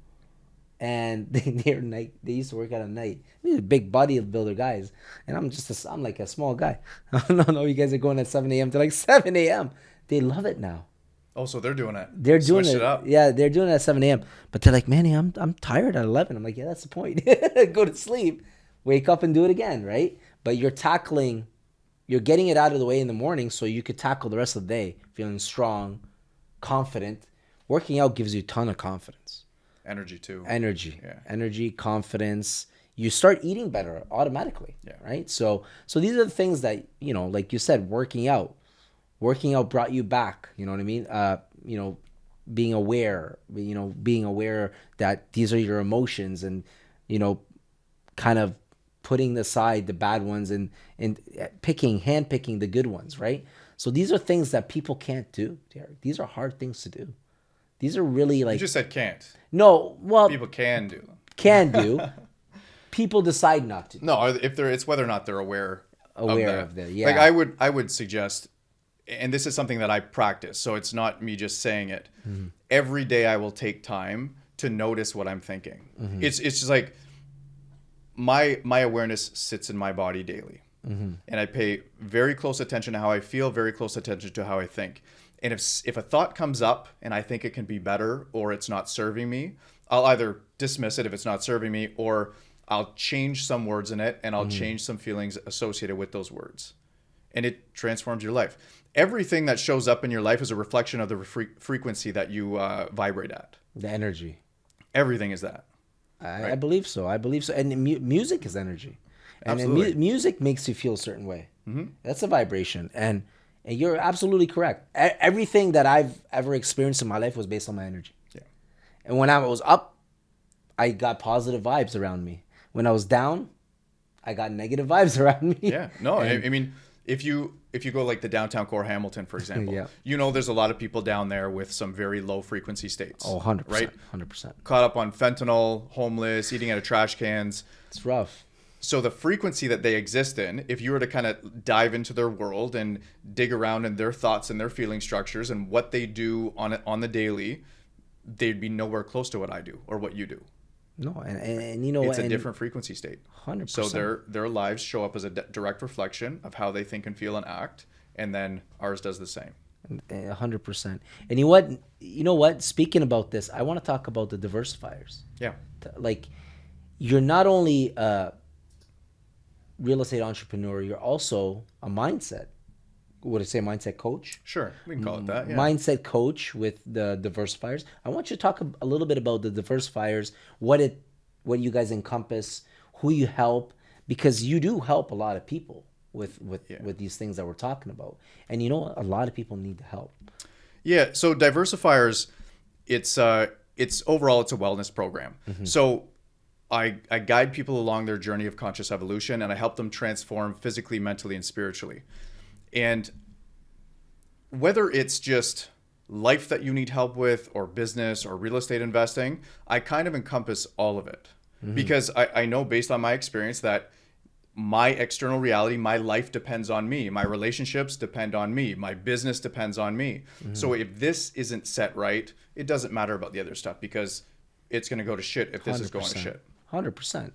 and they used to work out at night. These are big bodybuilder guys, and I'm like a small guy. No, you guys are going at 7 a.m. to like 7 a.m. They love it now. Oh, so they're doing it. They're doing Switched it. up. Yeah, they're doing it at 7 a.m. But they're like, Manny, I'm tired at 11. I'm like, yeah, that's the point. Go to sleep, wake up and do it again, right? But you're getting it out of the way in the morning so you could tackle the rest of the day feeling strong, confident. Working out gives you a ton of confidence. Energy too. Yeah. Yeah. Energy, confidence. You start eating better automatically, Yeah. right? So these are the things that, you know, like you said, working out brought you back. You know what I mean? You know, being aware that these are your emotions, and, you know, kind of putting aside the bad ones and handpicking the good ones, right? So these are things that people can't do, Derek. These are hard things to do. These are really like... You just said can't. No, well... People can do them. Can do. People decide not to. No, it's whether or not they're aware of that. Yeah. Like I would suggest, and this is something that I practice, so it's not me just saying it. Mm-hmm. Every day I will take time to notice what I'm thinking. Mm-hmm. It's just like my awareness sits in my body daily. Mm-hmm. And I pay very close attention to how I feel, very close attention to how I think. And if a thought comes up and I think it can be better or it's not serving me, I'll either dismiss it if it's not serving me, or I'll change some words in it, and I'll change some feelings associated with those words. And it transforms your life. Everything that shows up in your life is a reflection of the frequency that you vibrate at. The energy. Everything is that. I believe so. And music is energy. And music makes you feel a certain way. Mm-hmm. That's a vibration. And you're absolutely correct. Everything that I've ever experienced in my life was based on my energy. Yeah. And when I was up, I got positive vibes around me. When I was down, I got negative vibes around me. Yeah. No, I mean, if you go like the downtown core Hamilton, for example, yeah. You know, there's a lot of people down there with some very low frequency states. Oh, 100%. Right? 100%. Caught up on fentanyl, homeless, eating out of trash cans. It's rough. So the frequency that they exist in, if you were to kind of dive into their world and dig around in their thoughts and their feeling structures and what they do on the daily, they'd be nowhere close to what I do or what you do. No, and you know it's what? It's a different frequency state. 100%. So their lives show up as a direct reflection of how they think and feel and act, and then ours does the same. 100%. And you know what? Speaking about this, I want to talk about the diversifiers. Yeah. Like, you're not only real estate entrepreneur, you're also a mindset. Would I say mindset coach? Sure, we can call it that. Yeah. Mindset coach with the diversifiers. I want you to talk a little bit about the diversifiers, what you guys encompass, who you help, because you do help a lot of people with these things that we're talking about. And you know, a lot of people need the help. Yeah. So diversifiers, it's overall it's a wellness program. So I guide people along their journey of conscious evolution, and I help them transform physically, mentally, and spiritually. And whether it's just life that you need help with, or business, or real estate investing, I kind of encompass all of it. Because I know based on my experience that my external reality, my life depends on me. My relationships depend on me. My business depends on me. So if this isn't set right, it doesn't matter about the other stuff, because it's going to go to shit if this is going to shit. 100%.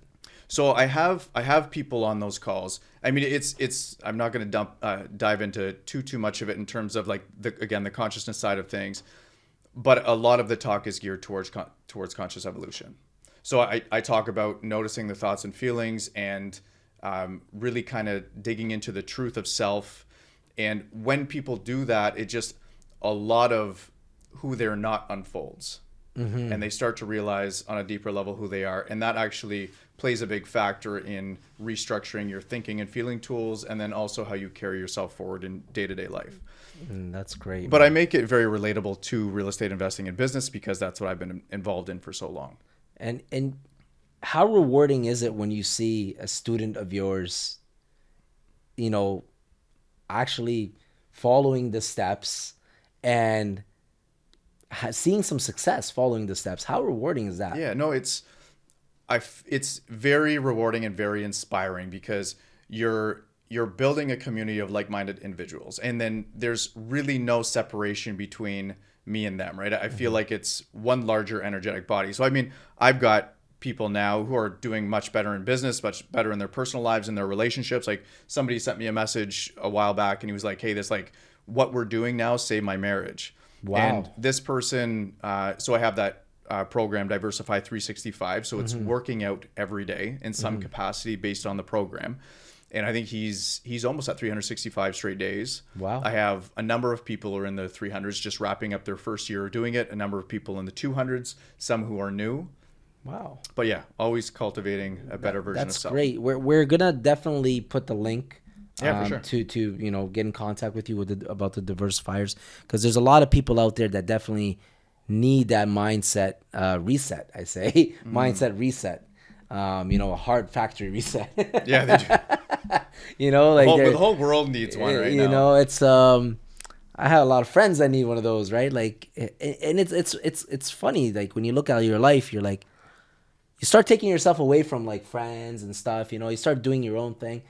So I have people on those calls. I mean, it's I'm not going to dive into too much of it in terms of like the consciousness side of things, but a lot of the talk is geared towards conscious evolution. So I talk about noticing the thoughts and feelings, and really kind of digging into the truth of self. And when people do that, it just, a lot of who they're not unfolds. And they start to realize on a deeper level who they are. And that actually plays a big factor in restructuring your thinking and feeling tools, and then also how you carry yourself forward in day-to-day life. That's great. But I make it very relatable to real estate investing and business, because that's what I've been involved in for so long. And how rewarding is it when you see a student of yours, you know, actually following the steps and seeing some success following the steps? How rewarding is that? Yeah, no, it's very rewarding and very inspiring, because you're building a community of like-minded individuals, and then there's really no separation between me and them, right? I feel like it's one larger energetic body. So I mean, I've got people now who are doing much better in business, much better in their personal lives and their relationships. Like, somebody sent me a message a while back, and he was like, hey, this, like, what we're doing now saved my marriage. Wow. And this person, so I have that program, Diversify 365. So it's working out every day in some capacity based on the program. And I think he's almost at 365 straight days. Wow. I have a number of people who are in the 300s just wrapping up their first year of doing it, a number of people in the 200s, some who are new. Wow. But yeah, always cultivating a better version of self. That's great. We're going to definitely put the link for sure. to you know, get in contact with you about the diversifiers, because there's a lot of people out there that definitely need that mindset reset. I say mindset reset. You know, a hard factory reset. Yeah, they do. You know, like the whole world needs one right now. You know, it's I have a lot of friends that need one of those, right? Like, and it's funny. Like, when you look at your life, you're like, you start taking yourself away from like friends and stuff. You know, you start doing your own thing,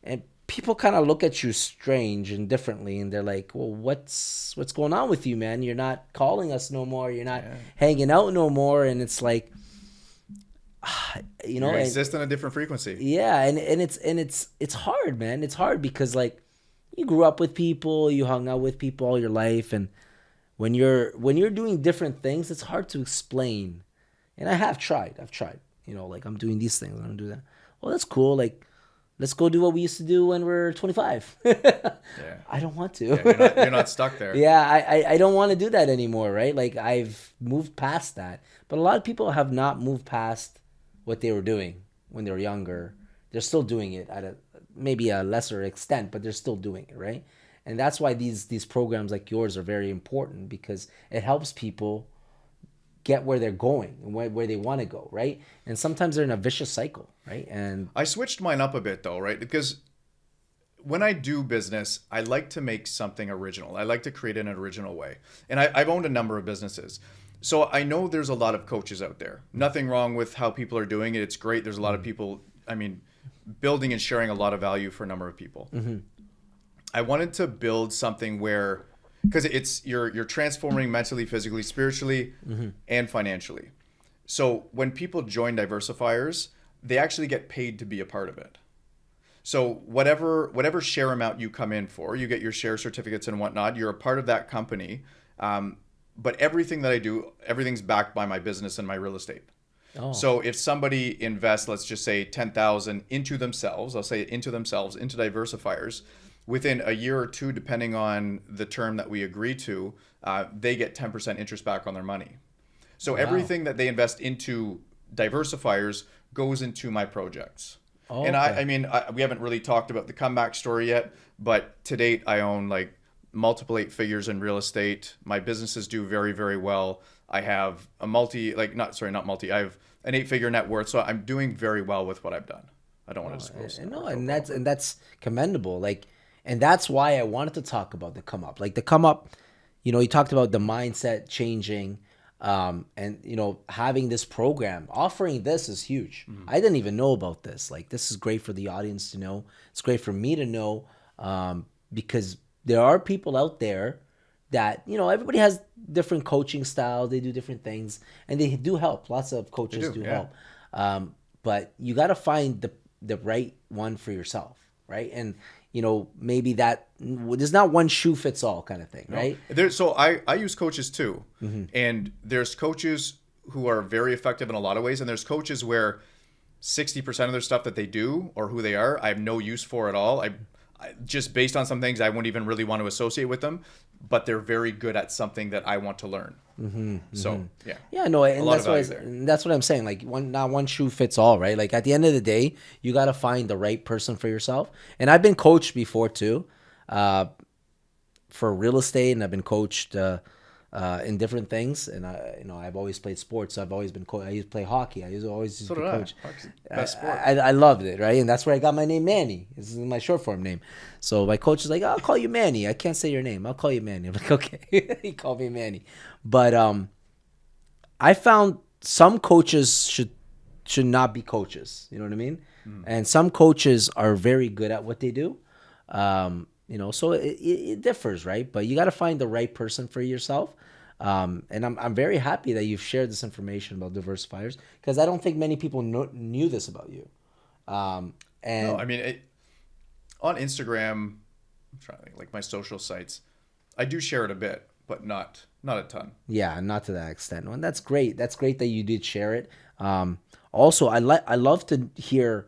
and people kind of look at you strange and differently, and they're like, well, what's going on with you, man? You're not calling us no more. You're not hanging out no more. And it's like, you know, you exist on a different frequency. Yeah. And it's hard, man. It's hard because, like, you grew up with people, you hung out with people all your life. And when you're doing different things, it's hard to explain. And I've tried, you know, like, I'm doing these things, I'm doing that. Well, that's cool. Like, let's go do what we used to do when we're 25. I don't want to. Yeah, you're not stuck there. Yeah, I don't want to do that anymore, right? Like, I've moved past that. But a lot of people have not moved past what they were doing when they were younger. They're still doing it at maybe a lesser extent, but they're still doing it, right? And that's why these programs like yours are very important, because it helps people get where they're going and where they want to go, right? And sometimes they're in a vicious cycle, right? And I switched mine up a bit though, right? Because when I do business, I like to make something original. I like to create in an original way. And I've owned a number of businesses. So I know there's a lot of coaches out there. Nothing wrong with how people are doing it. It's great. There's a lot of people, I mean, building and sharing a lot of value for a number of people. I wanted to build something where, because it's you're transforming mentally, physically, spiritually, and financially. So when people join diversifiers, they actually get paid to be a part of it. So whatever share amount you come in for, you get your share certificates and whatnot. You're a part of that company. But everything that I do, everything's backed by my business and my real estate. Oh, So if somebody invests, let's just say 10,000 into themselves, I'll say into themselves, into diversifiers, within a year or two, depending on the term that we agree to, they get 10% interest back on their money. So wow. everything that they invest into diversifiers goes into my projects. Oh, And okay. we haven't really talked about the comeback story yet, but to date, I own like multiple eight figures in real estate. My businesses do very, very well. I have a not multi, I have an eight-figure net worth. So I'm doing very well with what I've done. I don't want to disclose the And no, number, and though, but that's commendable. Like, and that's why I wanted to talk about the come up. Like the come up, you talked about the mindset changing, and having this program, offering this is huge. I didn't even know about this. Like, this is great for the audience to know. It's great for me to know, because there are people out there that everybody has different coaching styles. They do different things, and they do help. Lots of they coaches do, do yeah. help. But you got to find the right one for yourself, right? And maybe that there's not one shoe fits all kind of thing, right? So I use coaches too. And there's coaches who are very effective in a lot of ways. And there's coaches where 60% of their stuff that they do or who they are, I have no use for at all. I just based on some things, I wouldn't even really want to associate with them, but they're very good at something that I want to learn. So yeah. Yeah, no, and lot of that's what value there. and that's what I'm saying. Like, not one shoe fits all, right? Like, at the end of the day, you got to find the right person for yourself. And I've been coached before too, for real estate, and I've been coached in different things. And I've always played sports. So I've always been I used to play hockey. Always used So to did be I. coach. Hockey's the best sport. I loved it, right? And that's where I got my name, Manny. This is my short form name. So my coach is like, "I'll call you Manny. I can't say your name. I'll call you Manny." I'm like, "Okay." He called me Manny. But I found some coaches should not be coaches. You know what I mean? And some coaches are very good at what they do. So it differs, right? But you got to find the right person for yourself. And I'm very happy that you've shared this information about diversifiers, because I don't think many people knew this about you. And No, on Instagram, I'm trying to think, like my social sites, I do share it a bit, but not a ton. yeah, not to that extent. And that's great. That's great that you did share it. Also, I love to hear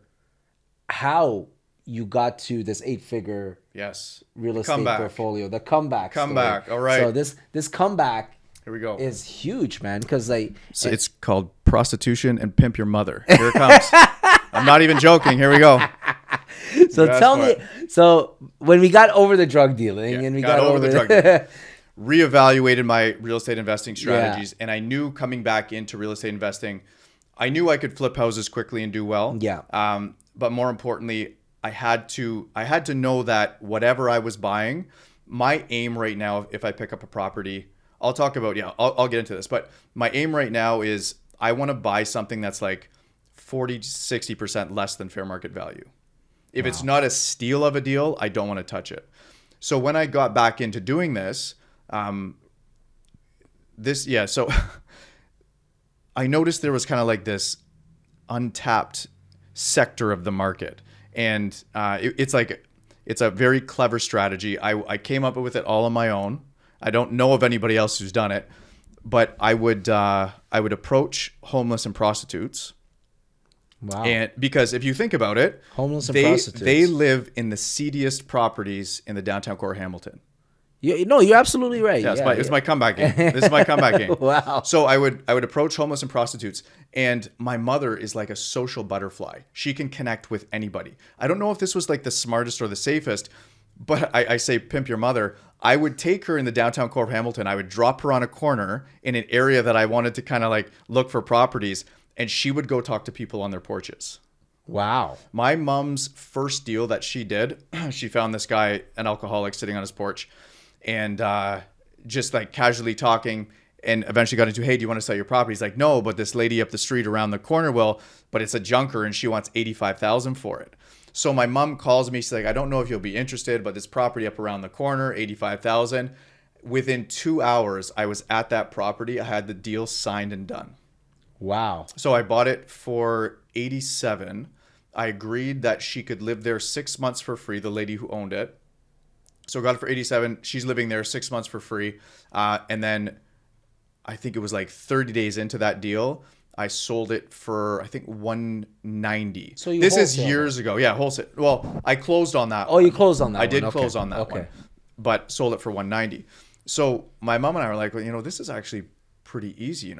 how you got to this 8-figure Yes. real estate Comeback. portfolio, the comeback Comeback. story. All right. So this comeback Here we go. is huge, man, because So it's called Prostitution and Pimp Your Mother. Here it comes. I'm not even joking. Here we go. so That's tell me, what- so when we got over the drug dealing and we got over the drug dealing. Reevaluated my real estate investing strategies, and I knew coming back into real estate investing, I knew I could flip houses quickly and do well. Yeah. But more importantly, I had to know that whatever I was buying, my aim right now, if I pick up a property, I'll get into this, but my aim right now is I want to buy something that's like 40 to 60% less than fair market value. If it's not a steal of a deal, I don't want to touch it. So when I got back into doing this, so I noticed there was kind of like this untapped sector of the market. And it's a very clever strategy. I came up with it all on my own. I don't know of anybody else who's done it, but I would approach homeless and prostitutes. Wow. And because if you think about it, Homeless and prostitutes. they live in the seediest properties in the downtown core of Hamilton. You're absolutely right. Yeah, it's my comeback game. This is my comeback game. Wow. So I would approach homeless and prostitutes, and my mother is like a social butterfly. She can connect with anybody. I don't know if this was like the smartest or the safest, but I say pimp your mother. I would take her in the downtown core of Hamilton. I would drop her on a corner in an area that I wanted to kind of like look for properties, and she would go talk to people on their porches. Wow. My mom's first deal that she did, she found this guy, an alcoholic, sitting on his porch, and just like casually talking, and eventually got into, hey, do you want to sell your property? He's like, no, but this lady up the street around the corner will, but it's a junker and she wants $85,000 for it. So my mom calls me. She's like, I don't know if you'll be interested, but this property up around the corner, $85,000. Within 2 hours, I was at that property. I had the deal signed and done. Wow. So I bought it for $87,000. I agreed that she could live there 6 months for free, the lady who owned it. So I got it for $87,000. She's living there 6 months for free. And then I think it was like 30 days into that deal, I sold it for, I think, 190. So you this is wholesaled years ago. Yeah, wholesale. Well, I closed on that. Oh, you closed on that I one. did Okay. close on that Okay. one, but sold it for 190. So my mom and I were like, well, this is actually pretty easy.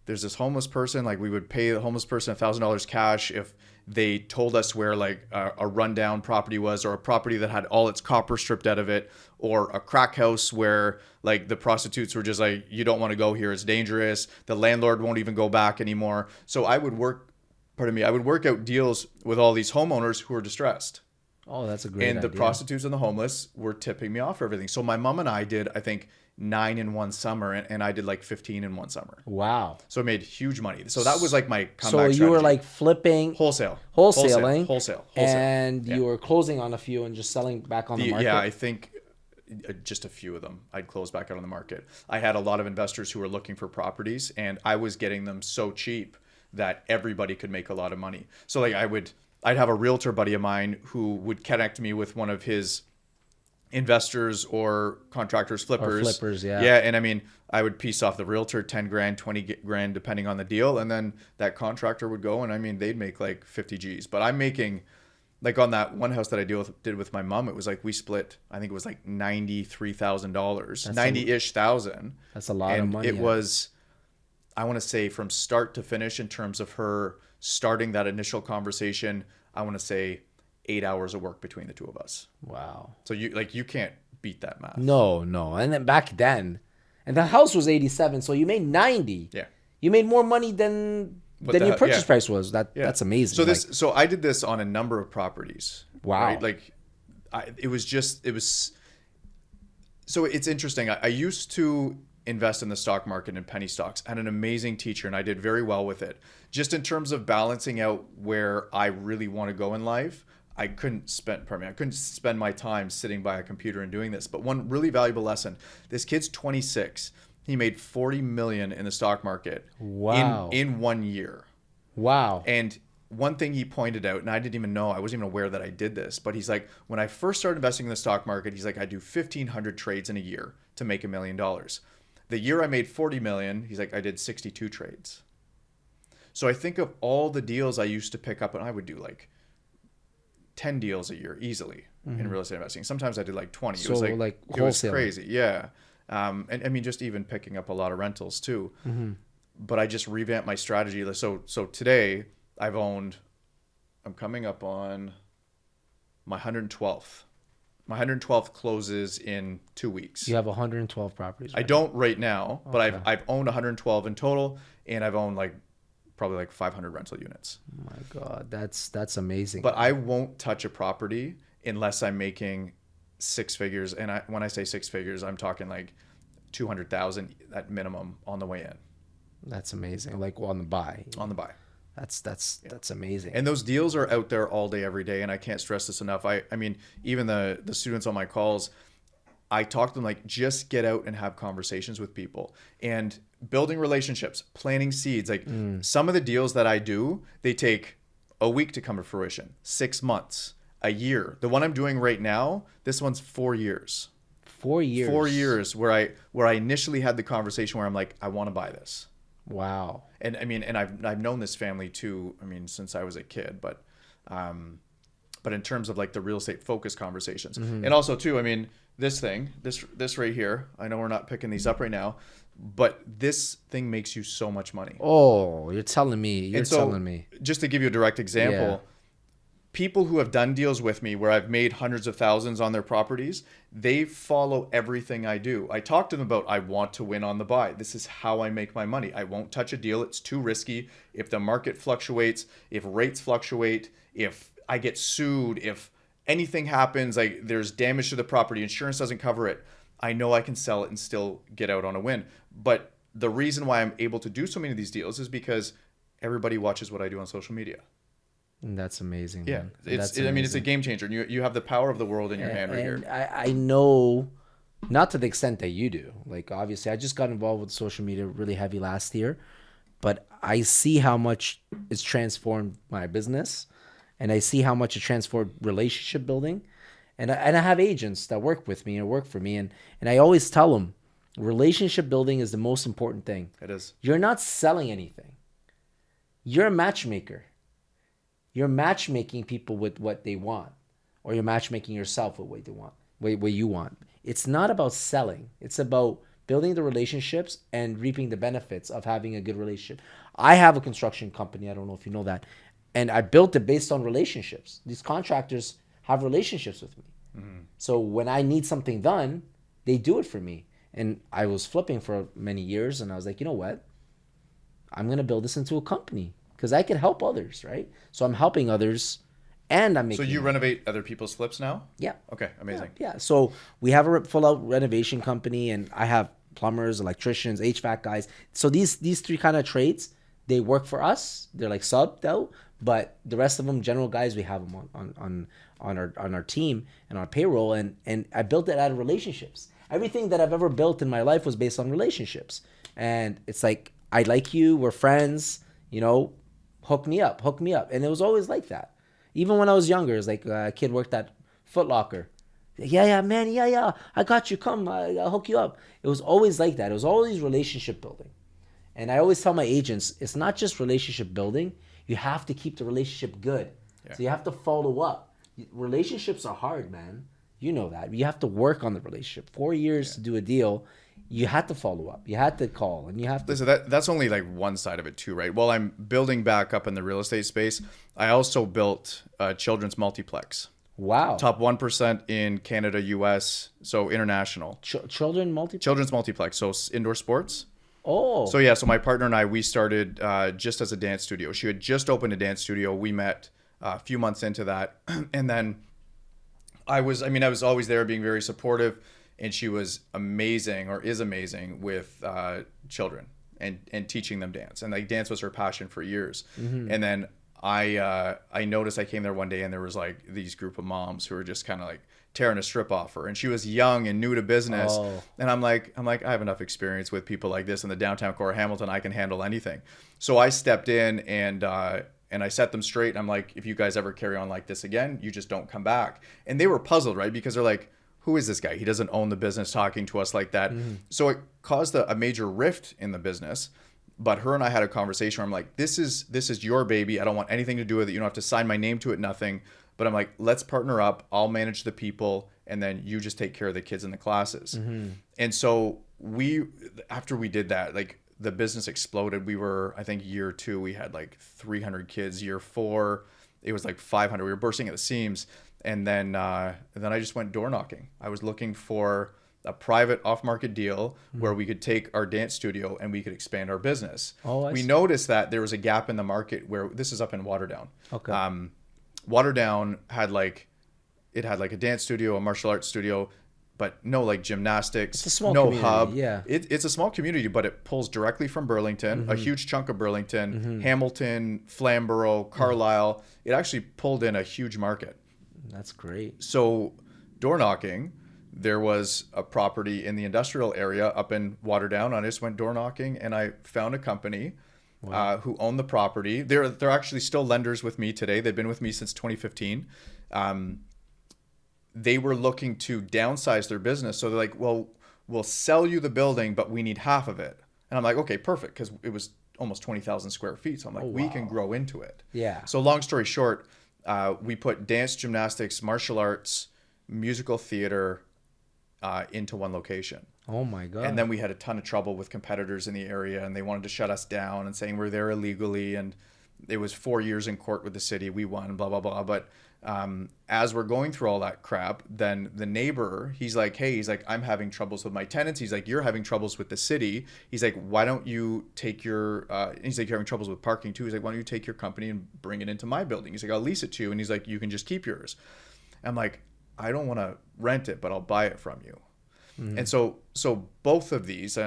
There's this homeless person. Like, we would pay the homeless person $1,000 cash if they told us where like a rundown property was, or a property that had all its copper stripped out of it, or a crack house where like the prostitutes were just like, you don't want to go here, it's dangerous. The landlord won't even go back anymore. So I would work out deals with all these homeowners who are distressed. Oh, that's a great And the idea. prostitutes and the homeless were tipping me off for everything. So my mom and I did, I think, 9 in one summer, and I did like 15 in one summer. Wow. So I made huge money. So that was like my comeback So you strategy. were like flipping, wholesaling, wholesaling, and and you were closing on a few and just selling back on the market. Yeah, I think just a few of them I'd close back out on the market. I had a lot of investors who were looking for properties, and I was getting them so cheap that everybody could make a lot of money. So like I'd have a realtor buddy of mine who would connect me with one of his investors or contractors, flippers. Yeah. And I mean, I would piece off the realtor 10 grand, 20 grand, depending on the deal. And then that contractor would go, and I mean, they'd make like 50 G's, but I'm making like on that one house that I did with my mom, it was like, we split, I think it was like $93,000, 90-ish thousand. That's a lot of money. It was, I want to say, from start to finish, in terms of her starting that initial conversation, I want to say 8 hours of work between the two of us. Wow. So you can't beat that math. No. And then back then, and the house was 87, so you made 90. Yeah. You made more money than your purchase price was. That's amazing. So I did this on a number of properties. Wow. Right? Like so it's interesting. I used to invest in the stock market and penny stocks. I had an amazing teacher, and I did very well with it. Just in terms of balancing out where I really want to go in life, I couldn't spend my time sitting by a computer and doing this. But one really valuable lesson: this kid's 26. He made 40 million in the stock market. Wow. In 1 year. Wow. And one thing he pointed out, and I didn't even know, I wasn't even aware that I did this, but he's like, when I first started investing in the stock market, he's like, I do 1,500 trades in a year to make $1 million. The year I made 40 million, he's like, I did 62 trades. So I think of all the deals I used to pick up, and I would do like 10 deals a year easily in real estate investing. Sometimes I did like 20. So it was wholesaling. It was crazy. Yeah. And I mean, just even picking up a lot of rentals too. But I just revamped my strategy. So today I'm coming up on my 112th. My 112th closes in 2 weeks. You have 112 properties. Right? I don't right now, but Okay. I've owned 112 in total, and I've owned probably 500 rental units. Oh my God, that's amazing. But I won't touch a property unless I'm making six figures. And when I say six figures, I'm talking like 200,000 at minimum on the way in. That's amazing. Like on the buy. On the buy. That's amazing. And those deals are out there all day, every day. And I can't stress this enough. I mean, even the students on my calls, I talk to them like, just get out and have conversations with people and building relationships, planting seeds. Like some of the deals that I do, they take a week to come to fruition, 6 months, a year. The one I'm doing right now, this one's 4 years. 4 years. 4 years where I initially had the conversation where I'm like, I want to buy this. Wow. And I mean, and I've known this family too. I mean, since I was a kid, but in terms of like the real estate focused conversations, and also too, I mean, this right here. I know we're not picking these up right now, but this thing makes you so much money. Oh, you're telling me. You're telling me. Just to give you a direct example, people who have done deals with me where I've made hundreds of thousands on their properties, they follow everything I do. I talk to them about, I want to win on the buy. This is how I make my money. I won't touch a deal. It's too risky. If the market fluctuates, if rates fluctuate, if I get sued, if anything happens, like there's damage to the property, insurance doesn't cover it, I know I can sell it and still get out on a win. But the reason why I'm able to do so many of these deals is because everybody watches what I do on social media. And that's amazing. Yeah, man. I mean, it's a game changer. You have the power of the world in your hand right And here. I know, not to the extent that you do. Like, obviously, I just got involved with social media really heavy last year, but I see how much it's transformed my business, and I see how much it transformed relationship building. And I have agents that work with me and work for me, and I always tell them, relationship building is the most important thing. It is. You're not selling anything. You're a matchmaker. You're matchmaking people with what they want, or you're matchmaking yourself with what they want, what you want. It's not about selling. It's about building the relationships and reaping the benefits of having a good relationship. I have a construction company. I don't know if you know that. And I built it based on relationships. These contractors have relationships with me. So when I need something done, they do it for me. And I was flipping for many years, and I was like, you know what? I'm going to build this into a company because I can help others, right? So I'm helping others, and I'm So making you money. renovate other people's flips now? Yeah. Okay, amazing. Yeah. So we have a full-out renovation company, and I have plumbers, electricians, HVAC guys. So these three kind of trades, they work for us. They're like subbed out, but the rest of them, general guys, we have them on our team and on payroll. And I built it out of relationships. Everything that I've ever built in my life was based on relationships. And it's like, I like you, we're friends, hook me up. And it was always like that. Even when I was younger, it's like a kid worked at Foot Locker. Yeah, man, yeah, I got you. Come, I'll hook you up. It was always like that. It was always relationship building. And I always tell my agents, it's not just relationship building. You have to keep the relationship good. Yeah. So you have to follow up. Relationships are hard, man. You know that. You have to work on the relationship. 4 years to do a deal. You had to follow up. You had to call, and you have to. Listen, that's only like one side of it too, right? While I'm building back up in the real estate space, I also built a children's multiplex. Wow. Top 1% in Canada, US, so international. Children multi. Children's multiplex, so indoor sports. Oh. So yeah, so my partner and I, we started just as a dance studio. She had just opened a dance studio. We met a few months into that, and then I was always there, being very supportive, and she was amazing, or is amazing, with children and teaching them dance. And like dance was her passion for years. And then I noticed, I came there one day, and there was like these group of moms who were just kind of like tearing a strip off her, and she was young and new to business. And I'm like I have enough experience with people like this in the downtown core of Hamilton. I can handle anything. So I stepped in and I set them straight. And I'm like, if you guys ever carry on like this again, you just don't come back. And they were puzzled, right? Because they're like, who is this guy? He doesn't own the business talking to us like that. So it caused a major rift in the business. But her and I had a conversation where I'm like, this is your baby. I don't want anything to do with it. You don't have to sign my name to it, nothing. But I'm like, let's partner up. I'll manage the people, and then you just take care of the kids in the classes. And so after we did that, like the business exploded. We were, I think year 2, we had like 300 kids. Year 4, it was like 500. We were bursting at the seams. And then I just went door knocking. I was looking for a private off-market deal where we could take our dance studio and we could expand our business. We noticed that there was a gap in the market where this is up in Waterdown. Okay. Waterdown had a dance studio, a martial arts studio, but no like gymnastics, It's a small no community, hub. yeah. It's a small community, but it pulls directly from Burlington, a huge chunk of Burlington, Hamilton, Flamborough, Carlisle. It actually pulled in a huge market. That's great. So door knocking, there was a property in the industrial area up in Waterdown. I just went door knocking, and I found a company who owned the property. They're actually still lenders with me today. They've been with me since 2015. They were looking to downsize their business. So they're like, well, we'll sell you the building, but we need half of it. And I'm like, okay, perfect. Because it was almost 20,000 square feet. So I'm like, we can grow into it. Yeah. So long story short, we put dance, gymnastics, martial arts, musical theater into one location. Oh my God. And then we had a ton of trouble with competitors in the area, and they wanted to shut us down and saying we're there illegally. And it was 4 years in court with the city. We won, blah, blah, blah. But as we're going through all that crap, then the neighbor, he's like, I'm having troubles with my tenants. He's like, you're having troubles with the city. He's like, why don't you take your, he's like, you're having troubles with parking too. He's like, why don't you take your company and bring it into my building? He's like, I'll lease it to you. And he's like, you can just keep yours. I'm like, I don't want to rent it, but I'll buy it from you. And so both of these,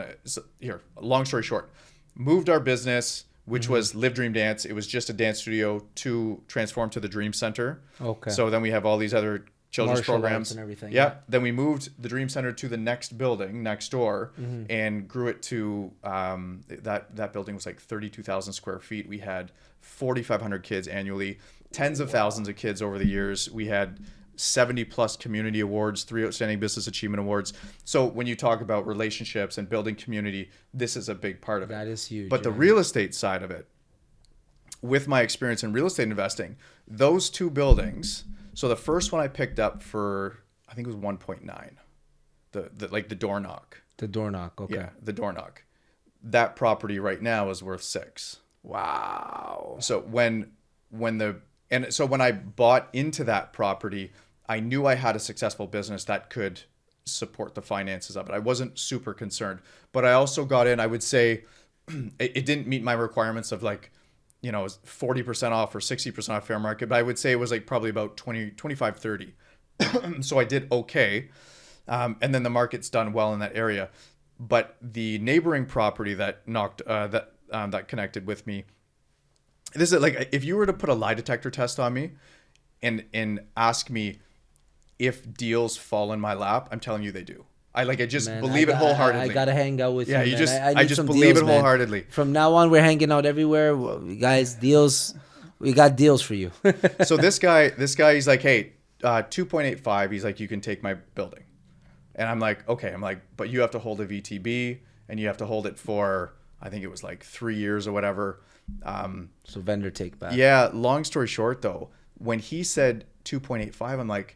long story short, moved our business, which was Live Dream Dance. It was just a dance studio, to transform to the Dream Center. Okay. So then we have all these other children's Martial arts programs and everything. Yeah. Then we moved the Dream Center to the next building next door and grew it to that building was like 32,000 square feet. We had 4,500 kids annually, tens of thousands of kids over the years. We had 70 plus community awards, 3 outstanding business achievement awards. So when you talk about relationships and building community, this is a big part of it. That is huge. But the real estate side of it, with my experience in real estate investing, those two buildings. So the first one I picked up for, I think it was 1.9, the like the door knock. The door knock. Okay. Yeah, the door knock. That property right now is worth 6. Wow. So when I bought into that property, I knew I had a successful business that could support the finances of it. I wasn't super concerned, but I also got in, I would say it didn't meet my requirements of like, 40% off or 60% off fair market, but I would say it was like probably about 20, 25, 30. So I did okay. And then the market's done well in that area. But the neighboring property that that connected with me, this is like, if you were to put a lie detector test on me and ask me if deals fall in my lap, I'm telling you they do. I just believe it wholeheartedly. I gotta hang out with you. Yeah, Man. I just believe it wholeheartedly. From now on, we're hanging out everywhere, guys. Deals, we got deals for you. So this guy, he's like, hey, 2.85. He's like, you can take my building, and I'm like, okay. I'm like, but you have to hold a VTB, and you have to hold it for, I think it was like 3 years or whatever. So vendor take back. Yeah. Long story short, though, when he said 2.85, I'm like,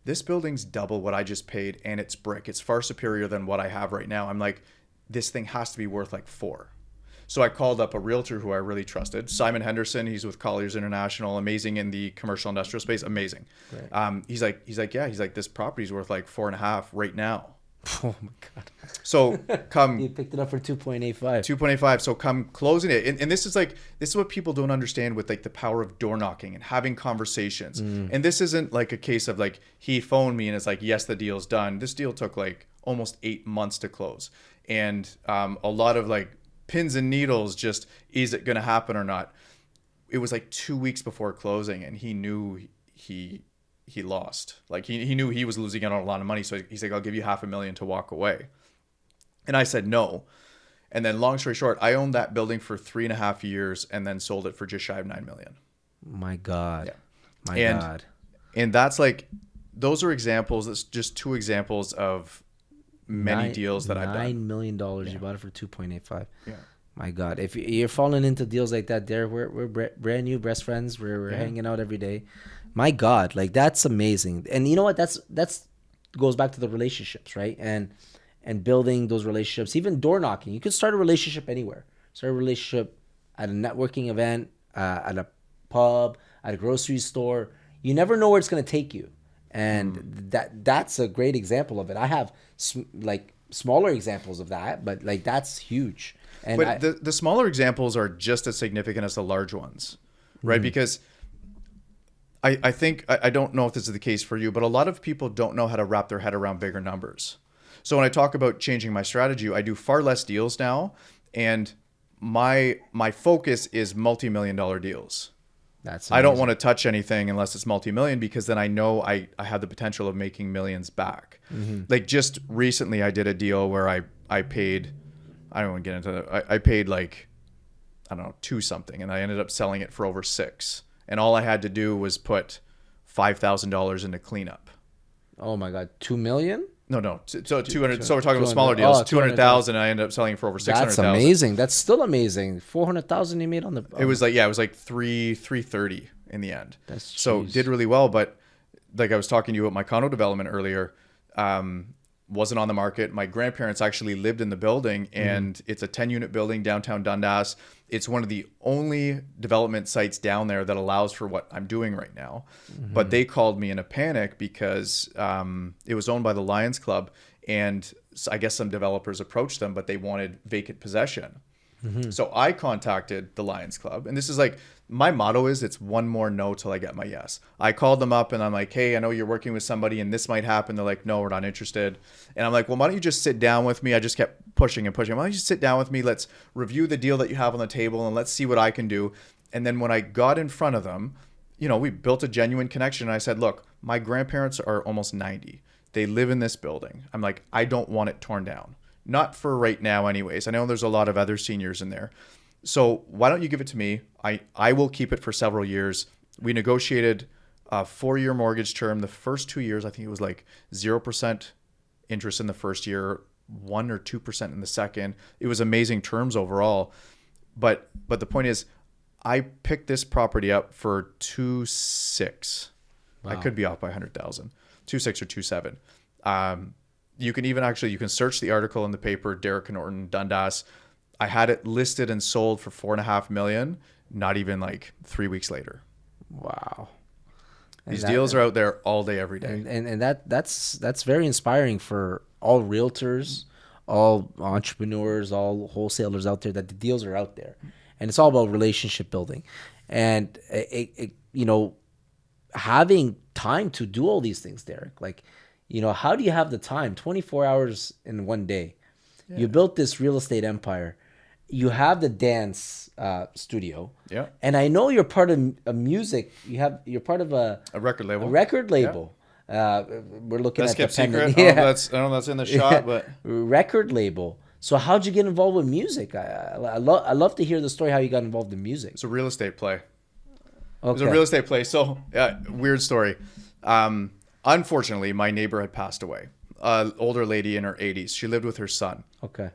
this building's double what I just paid, and it's brick. It's far superior than what I have right now. I'm like, this thing has to be worth like 4. So I called up a realtor who I really trusted, Simon Henderson. He's with Colliers International, amazing in the commercial industrial space, amazing. Right. He's like, this property's worth like 4.5 right now. Oh my God. So come, you picked it up for 2.85. 2.85. So come closing it. And this is what people don't understand with like the power of door knocking and having conversations. And this isn't like a case of like, he phoned me and it's like, yes, the deal's done. This deal took like almost 8 months to close. And a lot of like pins and needles, just, is it going to happen or not? It was like 2 weeks before closing, and he knew he lost. Like he knew he was losing out on a lot of money. So he's like, I'll give you $500,000 to walk away. And I said no. And then long story short, I owned that building for 3.5 years and then sold it for just shy of $9 million. My God. Yeah. My God. And that's like, those are examples. That's just 2 examples of many deals that I've done. $9 million. You bought it for 2.85. Yeah. My God. If you're falling into deals like that, Derek, we're brand new best friends. We're hanging out every day. My God, like, that's amazing. And you know what? That's goes back to the relationships, right? And building those relationships, even door knocking. You could start a relationship anywhere. Start a relationship at a networking event, at a pub, at a grocery store. You never know where it's going to take you. And that's a great example of it. I have like smaller examples of that, but like that's huge. And but the smaller examples are just as significant as the large ones, right? Because I think, I don't know if this is the case for you, but a lot of people don't know how to wrap their head around bigger numbers. So when I talk about changing my strategy, I do far less deals now, and my focus is multi-million-dollar deals. that's I don't want to touch anything unless it's multi-million, because then I know I have the potential of making millions back. Like just recently I did a deal where I paid, I don't want to get into that. I paid like, I don't know, 2 something, and I ended up selling it for over 6. And all I had to do was put $5,000 into cleanup. Oh my God, 2 million? No. So 200. So we're talking about smaller deals. 200,000. I ended up selling it for over 600,000. That's amazing. That's still amazing. 400,000 you made on the. It was like 330 in the end. So Jeez. did really well. But like I was talking to you about my condo development earlier, wasn't on the market. My grandparents actually lived in the building, and it's a 10-unit building downtown Dundas. It's one of the only development sites down there that allows for what I'm doing right now. But they called me in a panic because it was owned by the Lions Club, and I guess some developers approached them, but they wanted vacant possession. So I contacted the Lions Club, and this is like, my motto is, it's one more no till I get my yes. I called them up and I'm like, hey, I know you're working with somebody and this might happen. They're like, no, we're not interested. And I'm like, well, why don't you just sit down with me? I just kept pushing and pushing. Why don't you just sit down with me? Let's review the deal that you have on the table and let's see what I can do. And then when I got in front of them, we built a genuine connection. And I said, look, my grandparents are almost 90. They live in this building. I'm like, I don't want it torn down. Not for right now anyways. I know there's a lot of other seniors in there. So why don't you give it to me? I will keep it for several years. We negotiated a 4-year mortgage term. The first 2 years, I think it was like 0% interest in the first year, 1 or 2% in the second. It was amazing terms overall. But the point is, I picked this property up for 2.6. I could be off by 100,000. 2.6 or 2.7. You can even you can search the article in the paper, Derek Conorton, Dundas. I had it listed and sold for $4.5 million, not even like 3 weeks later. Wow. These deals are out there all day, every day. And that's very inspiring for all realtors, all entrepreneurs, all wholesalers out there, that the deals are out there. And it's all about relationship building. And, having time to do all these things, Derek. Like, how do you have the time? 24 hours in one day. Yeah. You built this real estate empire. You have the dance studio. Yeah. And I know you're part of a music. You're part of a record label. A record label. Yeah. We're looking that's at kept the pendant. secret. Yeah. I don't know that's in the shot, but record label. So how'd you get involved with music? I love to hear the story how you got involved in music. It's a real estate play. Okay. It was a real estate play. So weird story. Unfortunately, my neighbor had passed away. Older lady in her 80s. She lived with her son. Okay.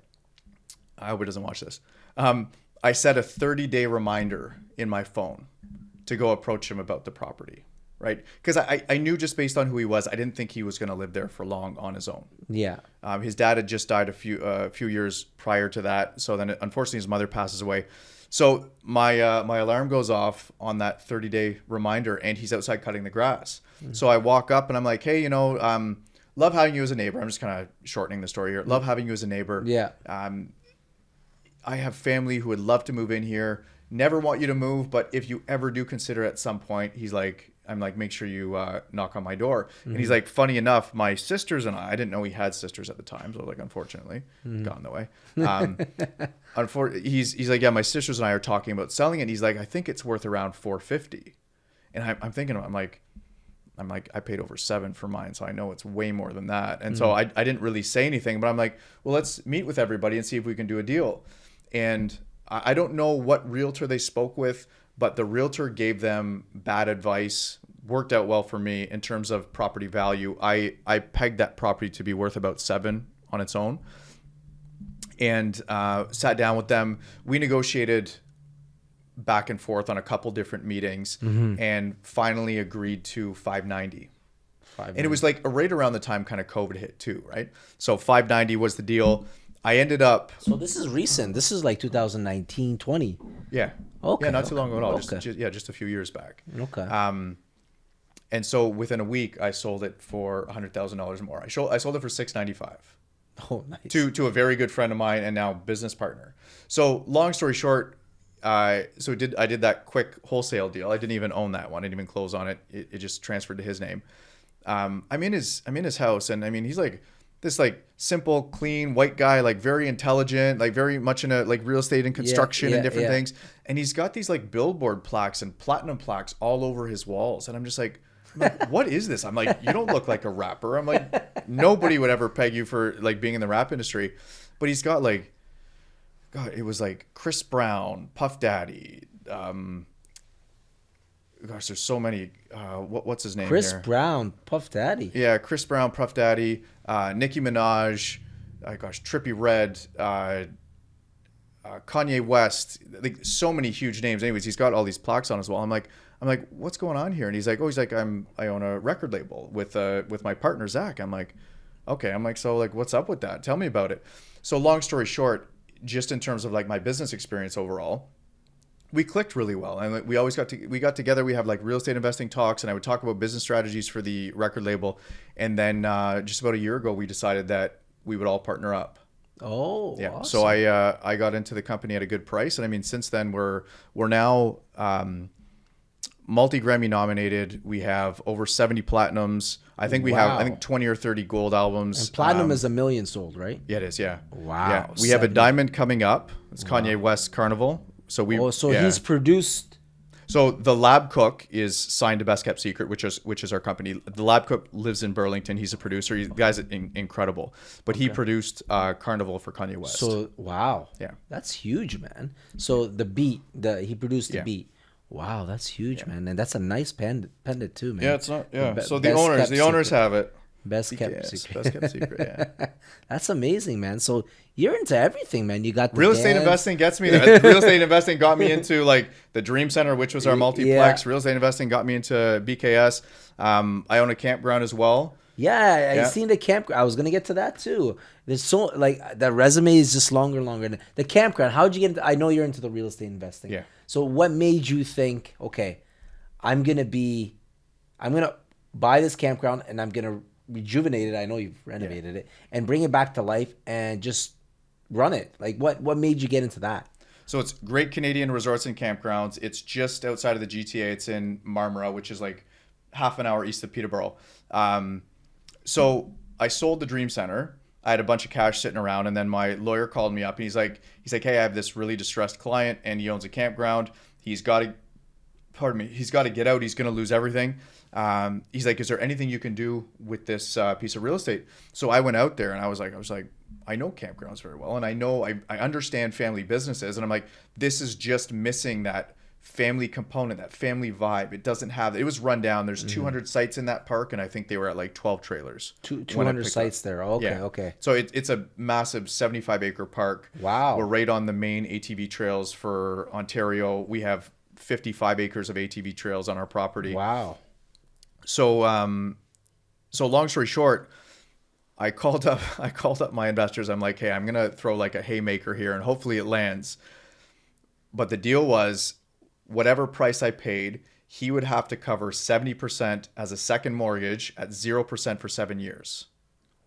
I hope he doesn't watch this. I set a 30-day reminder in my phone to go approach him about the property, right? Because I knew, just based on who he was, I didn't think he was going to live there for long on his own. Yeah. His dad had just died a few years prior to that. So then, unfortunately, his mother passes away. So my alarm goes off on that 30-day reminder, and he's outside cutting the grass. Mm-hmm. So I walk up and I'm like, hey, love having you as a neighbor. I'm just kind of shortening the story here. Love having you as a neighbor. Yeah. I have family who would love to move in here. Never want you to move, but if you ever do consider at some point, I'm like, make sure you knock on my door. Mm-hmm. And he's like, funny enough, my sisters and I didn't know he had sisters at the time. So like, unfortunately, gone the way. He's like, yeah, my sisters and I are talking about selling it. And he's like, I think it's worth around 450. And I'm thinking, I'm like, I paid over $7 for mine, so I know it's way more than that. And so I didn't really say anything, but I'm like, well, let's meet with everybody and see if we can do a deal. And I don't know what realtor they spoke with, but the realtor gave them bad advice. Worked out well for me in terms of property value. I pegged that property to be worth about $7 on its own, and sat down with them. We negotiated back and forth on a couple different meetings, and finally agreed to 590. And it was like right around the time kind of COVID hit too, right? So 590 was the deal. I ended up. So this is recent. This is like 2019, 20. Yeah. Okay. Yeah, not too long ago at all. Okay. Just a few years back. Okay. And so within a week, I sold it for $100,000 more. I sold it for $695. Oh, nice. To a very good friend of mine and now business partner. So long story short, I did that quick wholesale deal. I didn't even own that one. I didn't even close on it. It just transferred to his name. I'm in his house, and I mean, he's like this like simple, clean white guy, like very intelligent, like very much into like real estate and construction and different things. And he's got these like billboard plaques and platinum plaques all over his walls. And I'm like, what is this? I'm like, you don't look like a rapper. I'm like, nobody would ever peg you for like being in the rap industry. But he's got like, God, it was like Chris Brown, Puff Daddy. Gosh, there's so many. What's his name? Chris here? Brown, Puff Daddy. Yeah, Chris Brown, Puff Daddy, Nicki Minaj, Trippie Redd, Kanye West. Like so many huge names. Anyways, he's got all these plaques on his wall. I'm like, what's going on here? And he's like, I own a record label with my partner Zach. I'm like, okay. I'm like, so like, what's up with that? Tell me about it. So long story short, just in terms of like my business experience overall, we clicked really well, and we always got together. We have like real estate investing talks, and I would talk about business strategies for the record label. And then just about a year ago, we decided that we would all partner up. Oh, yeah. Awesome. So I got into the company at a good price, and I mean, since then we're now multi-Grammy nominated. We have over 70 platinums. I think we have 20 or 30 gold albums. And platinum is 1 million sold, right? Yeah, it is. Yeah. Wow. Yeah. We have a diamond coming up. It's Kanye West Carnival. So he's produced. So the Lab Cook is signed to Best Kept Secret, which is our company. The Lab Cook lives in Burlington. He's a producer. The guy's incredible. But he produced Carnival for Kanye West. So wow. Yeah. That's huge, man. So the beat, he produced the beat. Wow, that's huge, man. And that's a nice pendant too, man. Yeah, it's not. Yeah. So the owners have it. Best kept Yes, secret. best kept secret. Yeah. That's amazing, man. So you're into everything, man. You got the Real estate dance. investing gets me there. Real estate investing got me into like the Dream Center, which was our multiplex. Yeah. Real estate investing got me into BKS. I own a campground as well. Yeah, I Yeah. seen the campground. I was gonna get to that too. There's so like the resume is just longer and longer. The campground. How'd you get into? I know you're into the real estate investing. Yeah. So what made you think, okay, I'm gonna buy this campground and I'm gonna rejuvenate it. I know you've renovated it and bring it back to life and just run it. Like what made you get into that? So it's Great Canadian Resorts and Campgrounds. It's just outside of the GTA. It's in Marmora, which is like half an hour east of Peterborough. So I sold the Dream Center. I had a bunch of cash sitting around, and then my lawyer called me up and he's like, hey, I have this really distressed client and he owns a campground. He's got to get out. He's going to lose everything. He's like, is there anything you can do with this piece of real estate? So I went out there and I was like, I know campgrounds very well. And I understand family businesses. And I'm like, this is just missing that family component, that family vibe. It doesn't have, it was run down. There's 200 sites in that park. And I think they were at like 12 trailers. 200 sites there. Okay. Yeah. Okay. So it's a massive 75 acre park. Wow. We're right on the main ATV trails for Ontario. We have 55 acres of ATV trails on our property. Wow. So long story short, I called up my investors. I'm like, hey, I'm going to throw like a haymaker here and hopefully it lands. But the deal was whatever price I paid, he would have to cover 70% as a second mortgage at 0% for 7 years.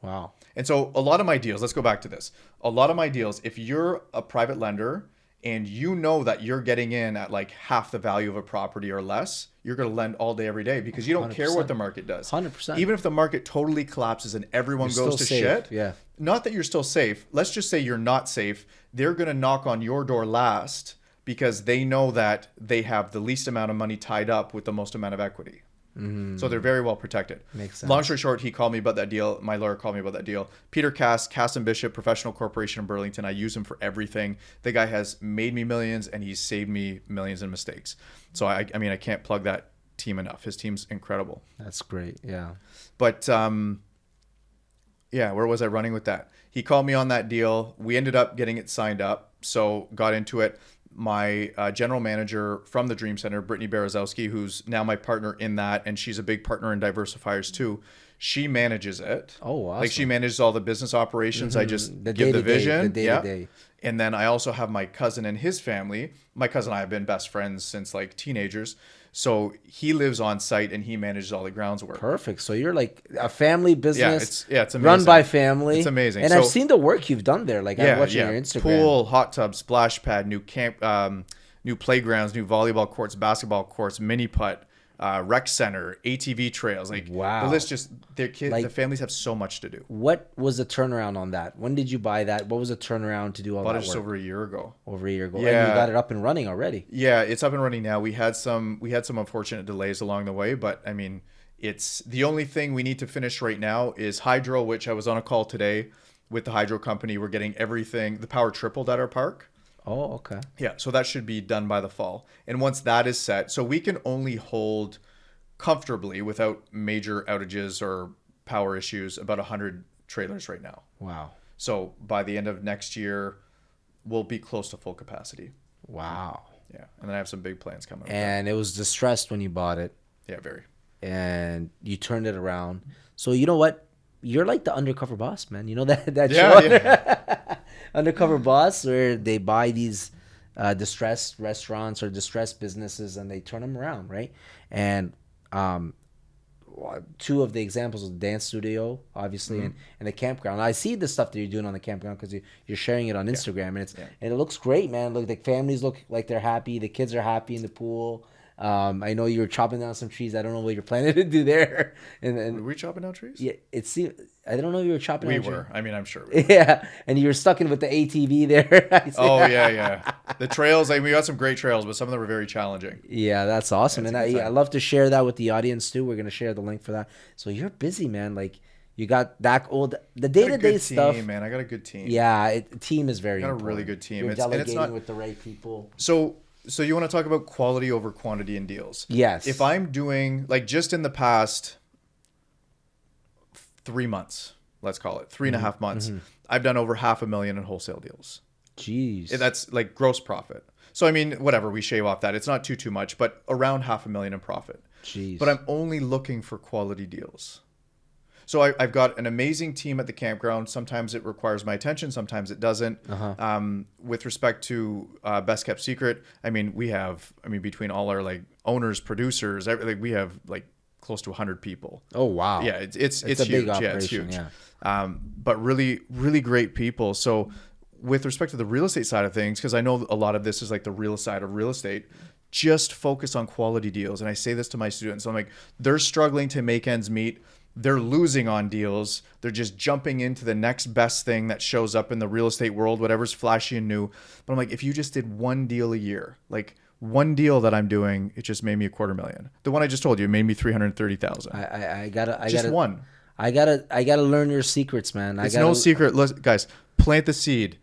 Wow. And so a lot of my deals, let's go back to this. A lot of my deals, if you're a private lender and you know that you're getting in at like half the value of a property or less, you're going to lend all day, every day because you don't 100%. care what the market does. 100%. Even if the market totally collapses and everyone You're goes still to safe. shit. Yeah. Not that you're still safe. Let's just say you're not safe. They're going to knock on your door last because they know that they have the least amount of money tied up with the most amount of equity. So they're very well protected. Makes sense. Long story short, he called me about that deal. My lawyer called me about that deal. Peter Cass and Bishop, professional corporation in Burlington. I use him for everything. The guy has made me millions and he's saved me millions in mistakes. So I can't plug that team enough. His team's incredible. That's great. Yeah. But where was I running with that? He called me on that deal. We ended up getting it signed up. So got into it. My general manager from the Dream Center, Brittany Berezowski, who's now my partner in that, and she's a big partner in Diversifiers too. She manages it. Oh, awesome. Like she manages all the business operations. I just The give the day-to-day, vision. the day-to-day. And then I also have my cousin and his family. My cousin and I have been best friends since like teenagers. So he lives on site and he manages all the grounds work. Perfect. So you're like a family business. It's amazing. Run by family. It's amazing. And So- I've seen the work you've done there. Like I'm watching your Instagram. Pool, hot tub, splash pad, new camp, new playgrounds, new volleyball courts, basketball courts, mini putt, rec center, ATV trails. Like Wow. the list just their kids, Like- the families have so much to do. What was the turnaround on that? When did you buy that? What was the turnaround to do all Bought that it just work? over a year ago. Over a year ago. Yeah. And you got it up and running already. Yeah, it's up and running now. We had some unfortunate delays along the way, but I mean, it's the only thing we need to finish right now is hydro, which I was on a call today with the hydro company. We're getting everything. The power tripled at our park. Oh, okay. Yeah, so that should be done by the fall. And once that is set, so we can only hold comfortably without major outages or power issues about 100 trailers right now. Wow. So by the end of next year, we'll be close to full capacity. Wow. Yeah, and then I have some big plans coming up. And it was distressed when you bought it Yeah, very. and you turned it around. So you know what? You're like the undercover boss, man. You know that Yeah, show? yeah. Undercover Boss, where they buy these distressed restaurants or distressed businesses and they turn them around, right? And two of the examples of the dance studio, obviously, and the campground. I see the stuff that you're doing on the campground because you're sharing it on Instagram, and and it looks great, man. Look, the families look like they're happy. The kids are happy in the pool. I know you were chopping down some trees. I don't know what you're planning to do there. Were we chopping down trees? Yeah, I don't know if you were chopping. We down were. trees. I mean, I'm sure. We were. Yeah, and you were stuck in with the ATV there. Oh yeah. The trails. We got some great trails, but some of them were very challenging. Yeah, that's awesome, That's and a good I time. love to share that with the audience too. We're gonna share the link for that. So you're busy, man. Like you got that old the day I got to a day good stuff. team, man. I got a good team. Yeah, team is very Got a important. really good team. You're And it's delegating not- with the right people. So you want to talk about quality over quantity in deals? Yes. If I'm doing like just in the past 3 months, let's call it 3.5 months, I've done over $500,000 in wholesale deals. Jeez. That's like gross profit. So, I mean, whatever, we shave off that. It's not too much, but around $500,000 in profit. Jeez. But I'm only looking for quality deals. So I've got an amazing team at the campground. Sometimes it requires my attention. Sometimes it doesn't. With respect to Best Kept Secret, I mean, between all our like owners, producers, we have like close to 100 people. Oh, wow. Yeah, it's a huge. big operation, Yeah, it's huge. yeah. But really, really great people. So with respect to the real estate side of things, because I know a lot of this is like the real side of real estate, just focus on quality deals. And I say this to my students. I'm like, they're struggling to make ends meet. They're losing on deals. They're just jumping into the next best thing that shows up in the real estate world, whatever's flashy and new. But I'm like, if you just did one deal a year, like one deal that I'm doing, it just made me $250,000. The one I just told you, it made me $330,000. I gotta Just one. I gotta learn your secrets, man. It's no secret. Listen, guys, plant the seed,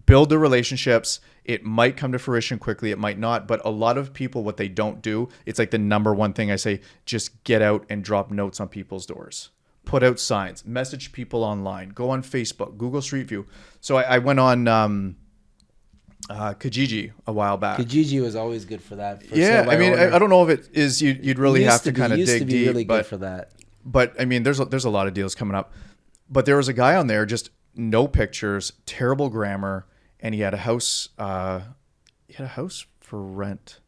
build the relationships. It might come to fruition quickly. It might not. But a lot of people, what they don't do, it's like the number one thing I say, just get out and drop notes on people's doors. Put out signs, message people online, go on Facebook, Google Street View. So I went on Kijiji a while back. Kijiji was always good for that. Yeah, I mean, I don't know if it is, you'd really have to kind of dig deep. Really good for that. But I mean, there's a lot of deals coming up. But there was a guy on there, just no pictures, terrible grammar, and he had a house. He had a house for rent.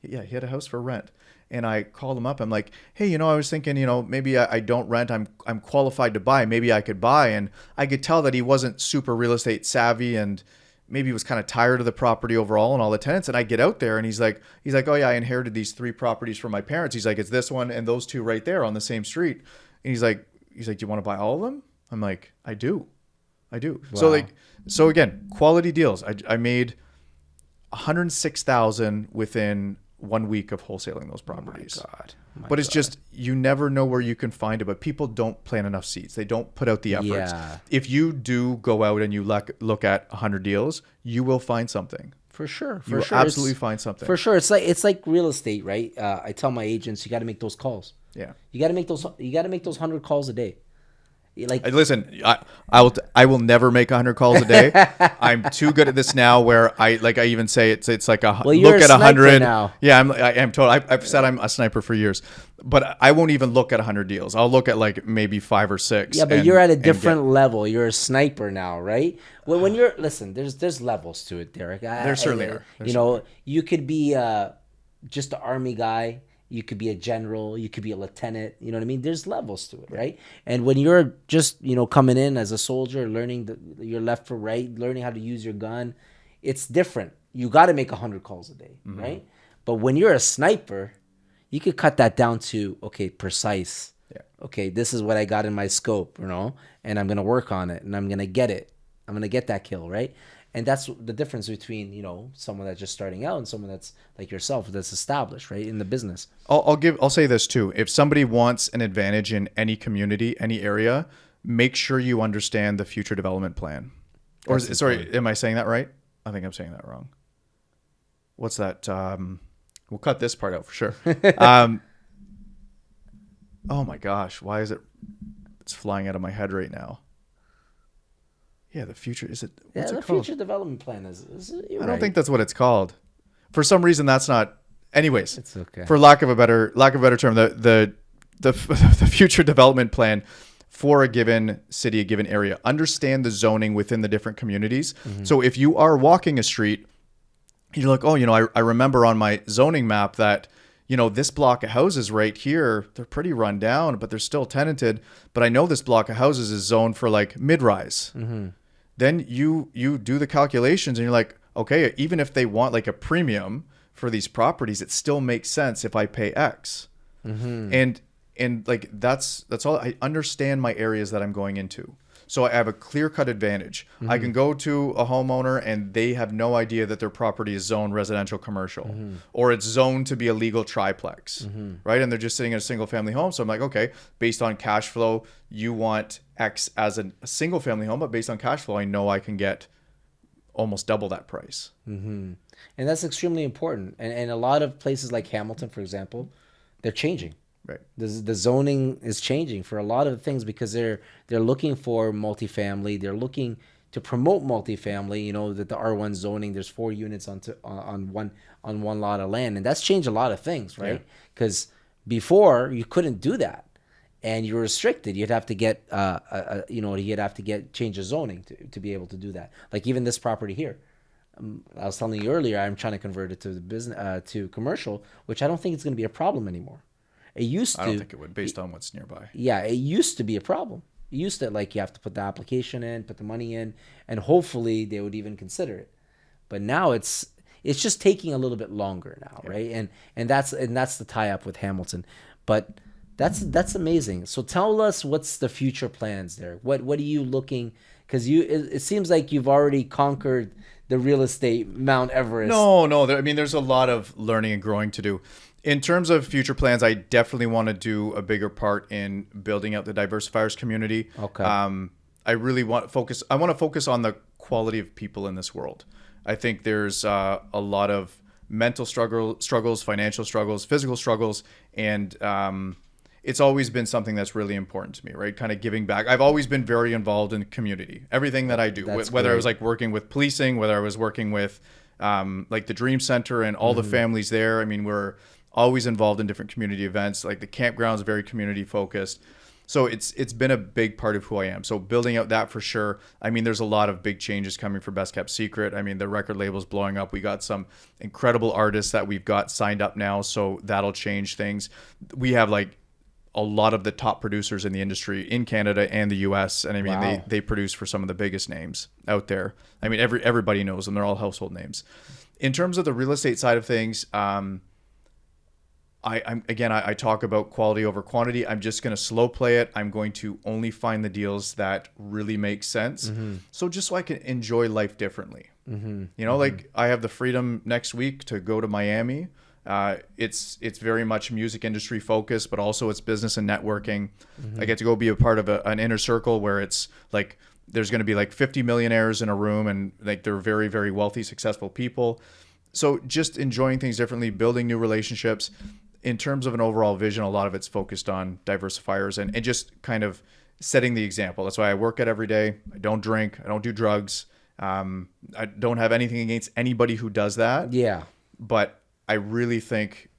Yeah, he had a house for rent. And I called him up. I'm like, hey, I was thinking, maybe I don't rent. I'm qualified to buy. Maybe I could buy. And I could tell that he wasn't super real estate savvy, and maybe he was kind of tired of the property overall and all the tenants. And I get out there and he's like, oh yeah, I inherited these 3 properties from my parents. He's like, it's this one and those 2 right there on the same street. And he's like, do you want to buy all of them? I'm like, I do. Wow. So again, quality deals. I made $106,000 within 1 week of wholesaling those properties. Oh my God. But it's just, you never know where you can find it. But people don't plant enough seeds. They don't put out the efforts. Yeah. If you do go out and you look at 100 deals, you will find something. For sure. You will absolutely find something. For sure. It's like real estate, right? I tell my agents, you got to make those calls. Yeah. You got to make those 100 calls a day. Like, listen, I will never make 100 calls a day. I'm too good at this now. Where I even say it's like you're look at a 100 now. Yeah, I am totally. I've said I'm a sniper for years, but I won't even look at 100 deals. I'll look at like maybe 5 or 6. Yeah, but you're at a different level. You're a sniper now, right? Well, when you're there's levels to it, Derek. There certainly are. You could be just an army guy. You could be a general, you could be a lieutenant, you know what I mean? There's levels to it, right? And when you're just, coming in as a soldier, learning your left for right, learning how to use your gun, it's different. You got to make 100 calls a day, right? But when you're a sniper, you could cut that down to, okay, precise. Yeah. Okay, this is what I got in my scope, and I'm going to work on it, and I'm going to get it. I'm going to get that kill, right? And that's the difference between, someone that's just starting out and someone that's like yourself that's established, right, in the business. I'll say this too. If somebody wants an advantage in any community, any area, make sure you understand the future development plan. Sorry, am I saying that right? I think I'm saying that wrong. What's that? We'll cut this part out for sure. Oh my gosh, why is it's flying out of my head right now? Yeah, the future is it? What's it called? Future development plan is I don't think that's what it's called. For some reason, that's not. Anyways, it's okay. For lack of a better term, the future development plan for a given city, a given area. Understand the zoning within the different communities. So if you are walking a street, you're like, oh, I remember on my zoning map that this block of houses right here, they're pretty run down, but they're still tenanted. But I know this block of houses is zoned for like mid-rise. Then you do the calculations and you're like, okay, even if they want like a premium for these properties, it still makes sense if I pay X. And like that's all. I understand my areas that I'm going into. So I have a clear-cut advantage. I can go to a homeowner and they have no idea that their property is zoned residential commercial or it's zoned to be a legal triplex, right? And they're just sitting in a single-family home. So I'm like, okay, based on cash flow, you want X as a single-family home, but based on cash flow, I know I can get almost double that price. And that's extremely important. And a lot of places like Hamilton, for example, they're changing. Right. The zoning is changing for a lot of things because they're looking for multifamily. They're looking to promote multifamily. You know that the R1 zoning, there's 4 units on one lot of land, and that's changed a lot of things, right? Because before you couldn't do that, and you're restricted. You'd have to get you'd have to get change of zoning to be able to do that. Like even this property here. I was telling you earlier, I'm trying to convert it to the business to commercial, which I don't think it's going to be a problem anymore. It used to. I don't think it would, based on what's nearby. Yeah, it used to be a problem. It used to, like, you have to put the application in, put the money in, and hopefully they would even consider it. But now it's just taking a little bit longer now, right? And that's the tie up with Hamilton. But that's amazing. So tell us, what's the future plans there? What are you looking? Because it seems like you've already conquered the real estate Mount Everest. No. There's a lot of learning and growing to do. In terms of future plans, I definitely want to do a bigger part in building out the diversifiers community. Okay. I really want to focus. I want to focus on the quality of people in this world. I think there's a lot of mental struggles, financial struggles, physical struggles, and it's always been something that's really important to me, right? Kind of giving back. I've always been very involved in community, everything that I do, whether I was like working with policing, whether I was working with like the Dream Center and all the families there. I mean, we're always involved in different community events. Like the campground is very community focused. So it's been a big part of who I am. So building out that for sure. I mean, there's a lot of big changes coming for Best Kept Secret. I mean, the record label's blowing up. We got some incredible artists that we've got signed up now. So that'll change things. We have like a lot of the top producers in the industry in Canada and the US. And I mean, Wow. they produce for some of the biggest names out there. I mean, everybody knows them. They're all household names. In terms of the real estate side of things, I talk about quality over quantity. I'm just going to slow play it. I'm going to only find the deals that really make sense. So just so I can enjoy life differently. Like I have the freedom next week to go to Miami. It's very much music industry focused, but also it's business and networking. I get to go be a part of an inner circle where it's like there's going to be like 50 millionaires in a room, and like they're very, very wealthy, successful people. So just enjoying things differently, building new relationships. In terms of an overall vision, a lot of it's focused on diversifiers and just kind of setting the example. That's why I work at every day. I don't drink. I don't do drugs. I don't have anything against anybody who does that. Yeah. But I really think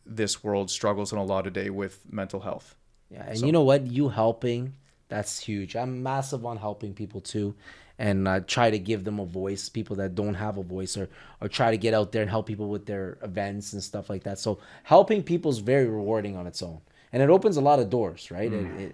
this world struggles in a lot of day with mental health. Yeah, and you know what? You helping, that's huge. I'm massive on helping people too, and try to give them a voice, people that don't have a voice, or try to get out there and help people with their events and stuff like that. So helping people is very rewarding on its own, and it opens a lot of doors, right?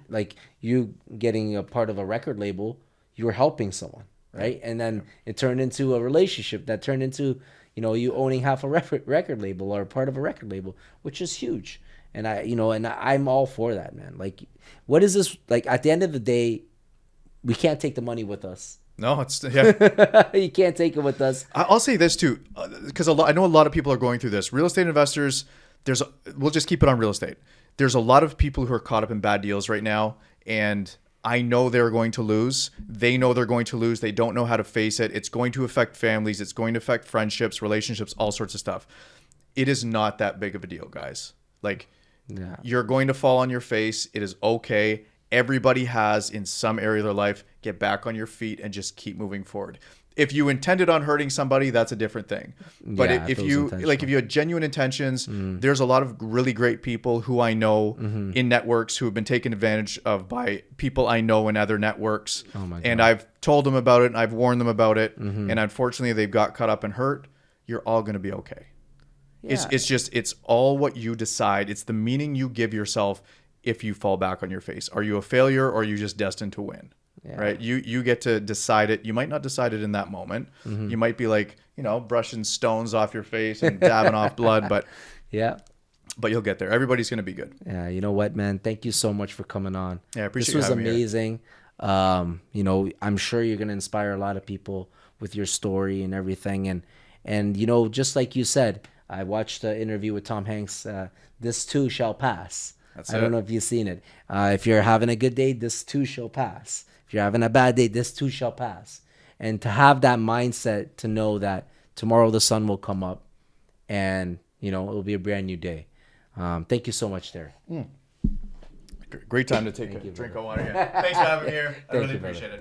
Like you getting a part of a record label, you were helping someone, right? And then it turned into a relationship that turned into, you owning half a record label or part of a record label, which is huge. And I'm all for that, man. Like, what is this? Like, at the end of the day, we can't take the money with us. No, You can't take it with us. I'll say this too, because I know a lot of people are going through this. Real estate investors, we'll just keep it on real estate. There's a lot of people who are caught up in bad deals right now, and I know they're going to lose. They know they're going to lose. They don't know how to face it. It's going to affect families. It's going to affect friendships, relationships, all sorts of stuff. It is not that big of a deal, guys. Like, you're going to fall on your face. It is okay. Everybody has, in some area of their life, get back on your feet and just keep moving forward. If you intended on hurting somebody, that's a different thing. But if you had genuine intentions, there's a lot of really great people who I know in networks who have been taken advantage of by people I know in other networks. Oh my God. And I've told them about it, and I've warned them about it. And unfortunately, they've got caught up and hurt. You're all going to be okay. Yeah. It's all what you decide. It's the meaning you give yourself if you fall back on your face. Are you a failure, or are you just destined to win? Yeah. Right? You get to decide it. You might not decide it in that moment. You might be like, brushing stones off your face and dabbing off blood, but you'll get there. Everybody's going to be good. Yeah. You know what, man? Thank you so much for coming on. Yeah, I appreciate this was having me amazing. I'm sure you're going to inspire a lot of people with your story and everything. And just like you said, I watched the interview with Tom Hanks. This too shall pass. I don't know if you've seen it. If you're having a good day, this too shall pass. If you're having a bad day, this too shall pass. And to have that mindset, to know that tomorrow the sun will come up and, it'll be a brand new day. Thank you so much, Derek. Great time to take a drink of water. Yeah. Thanks for having me here. I really appreciate it.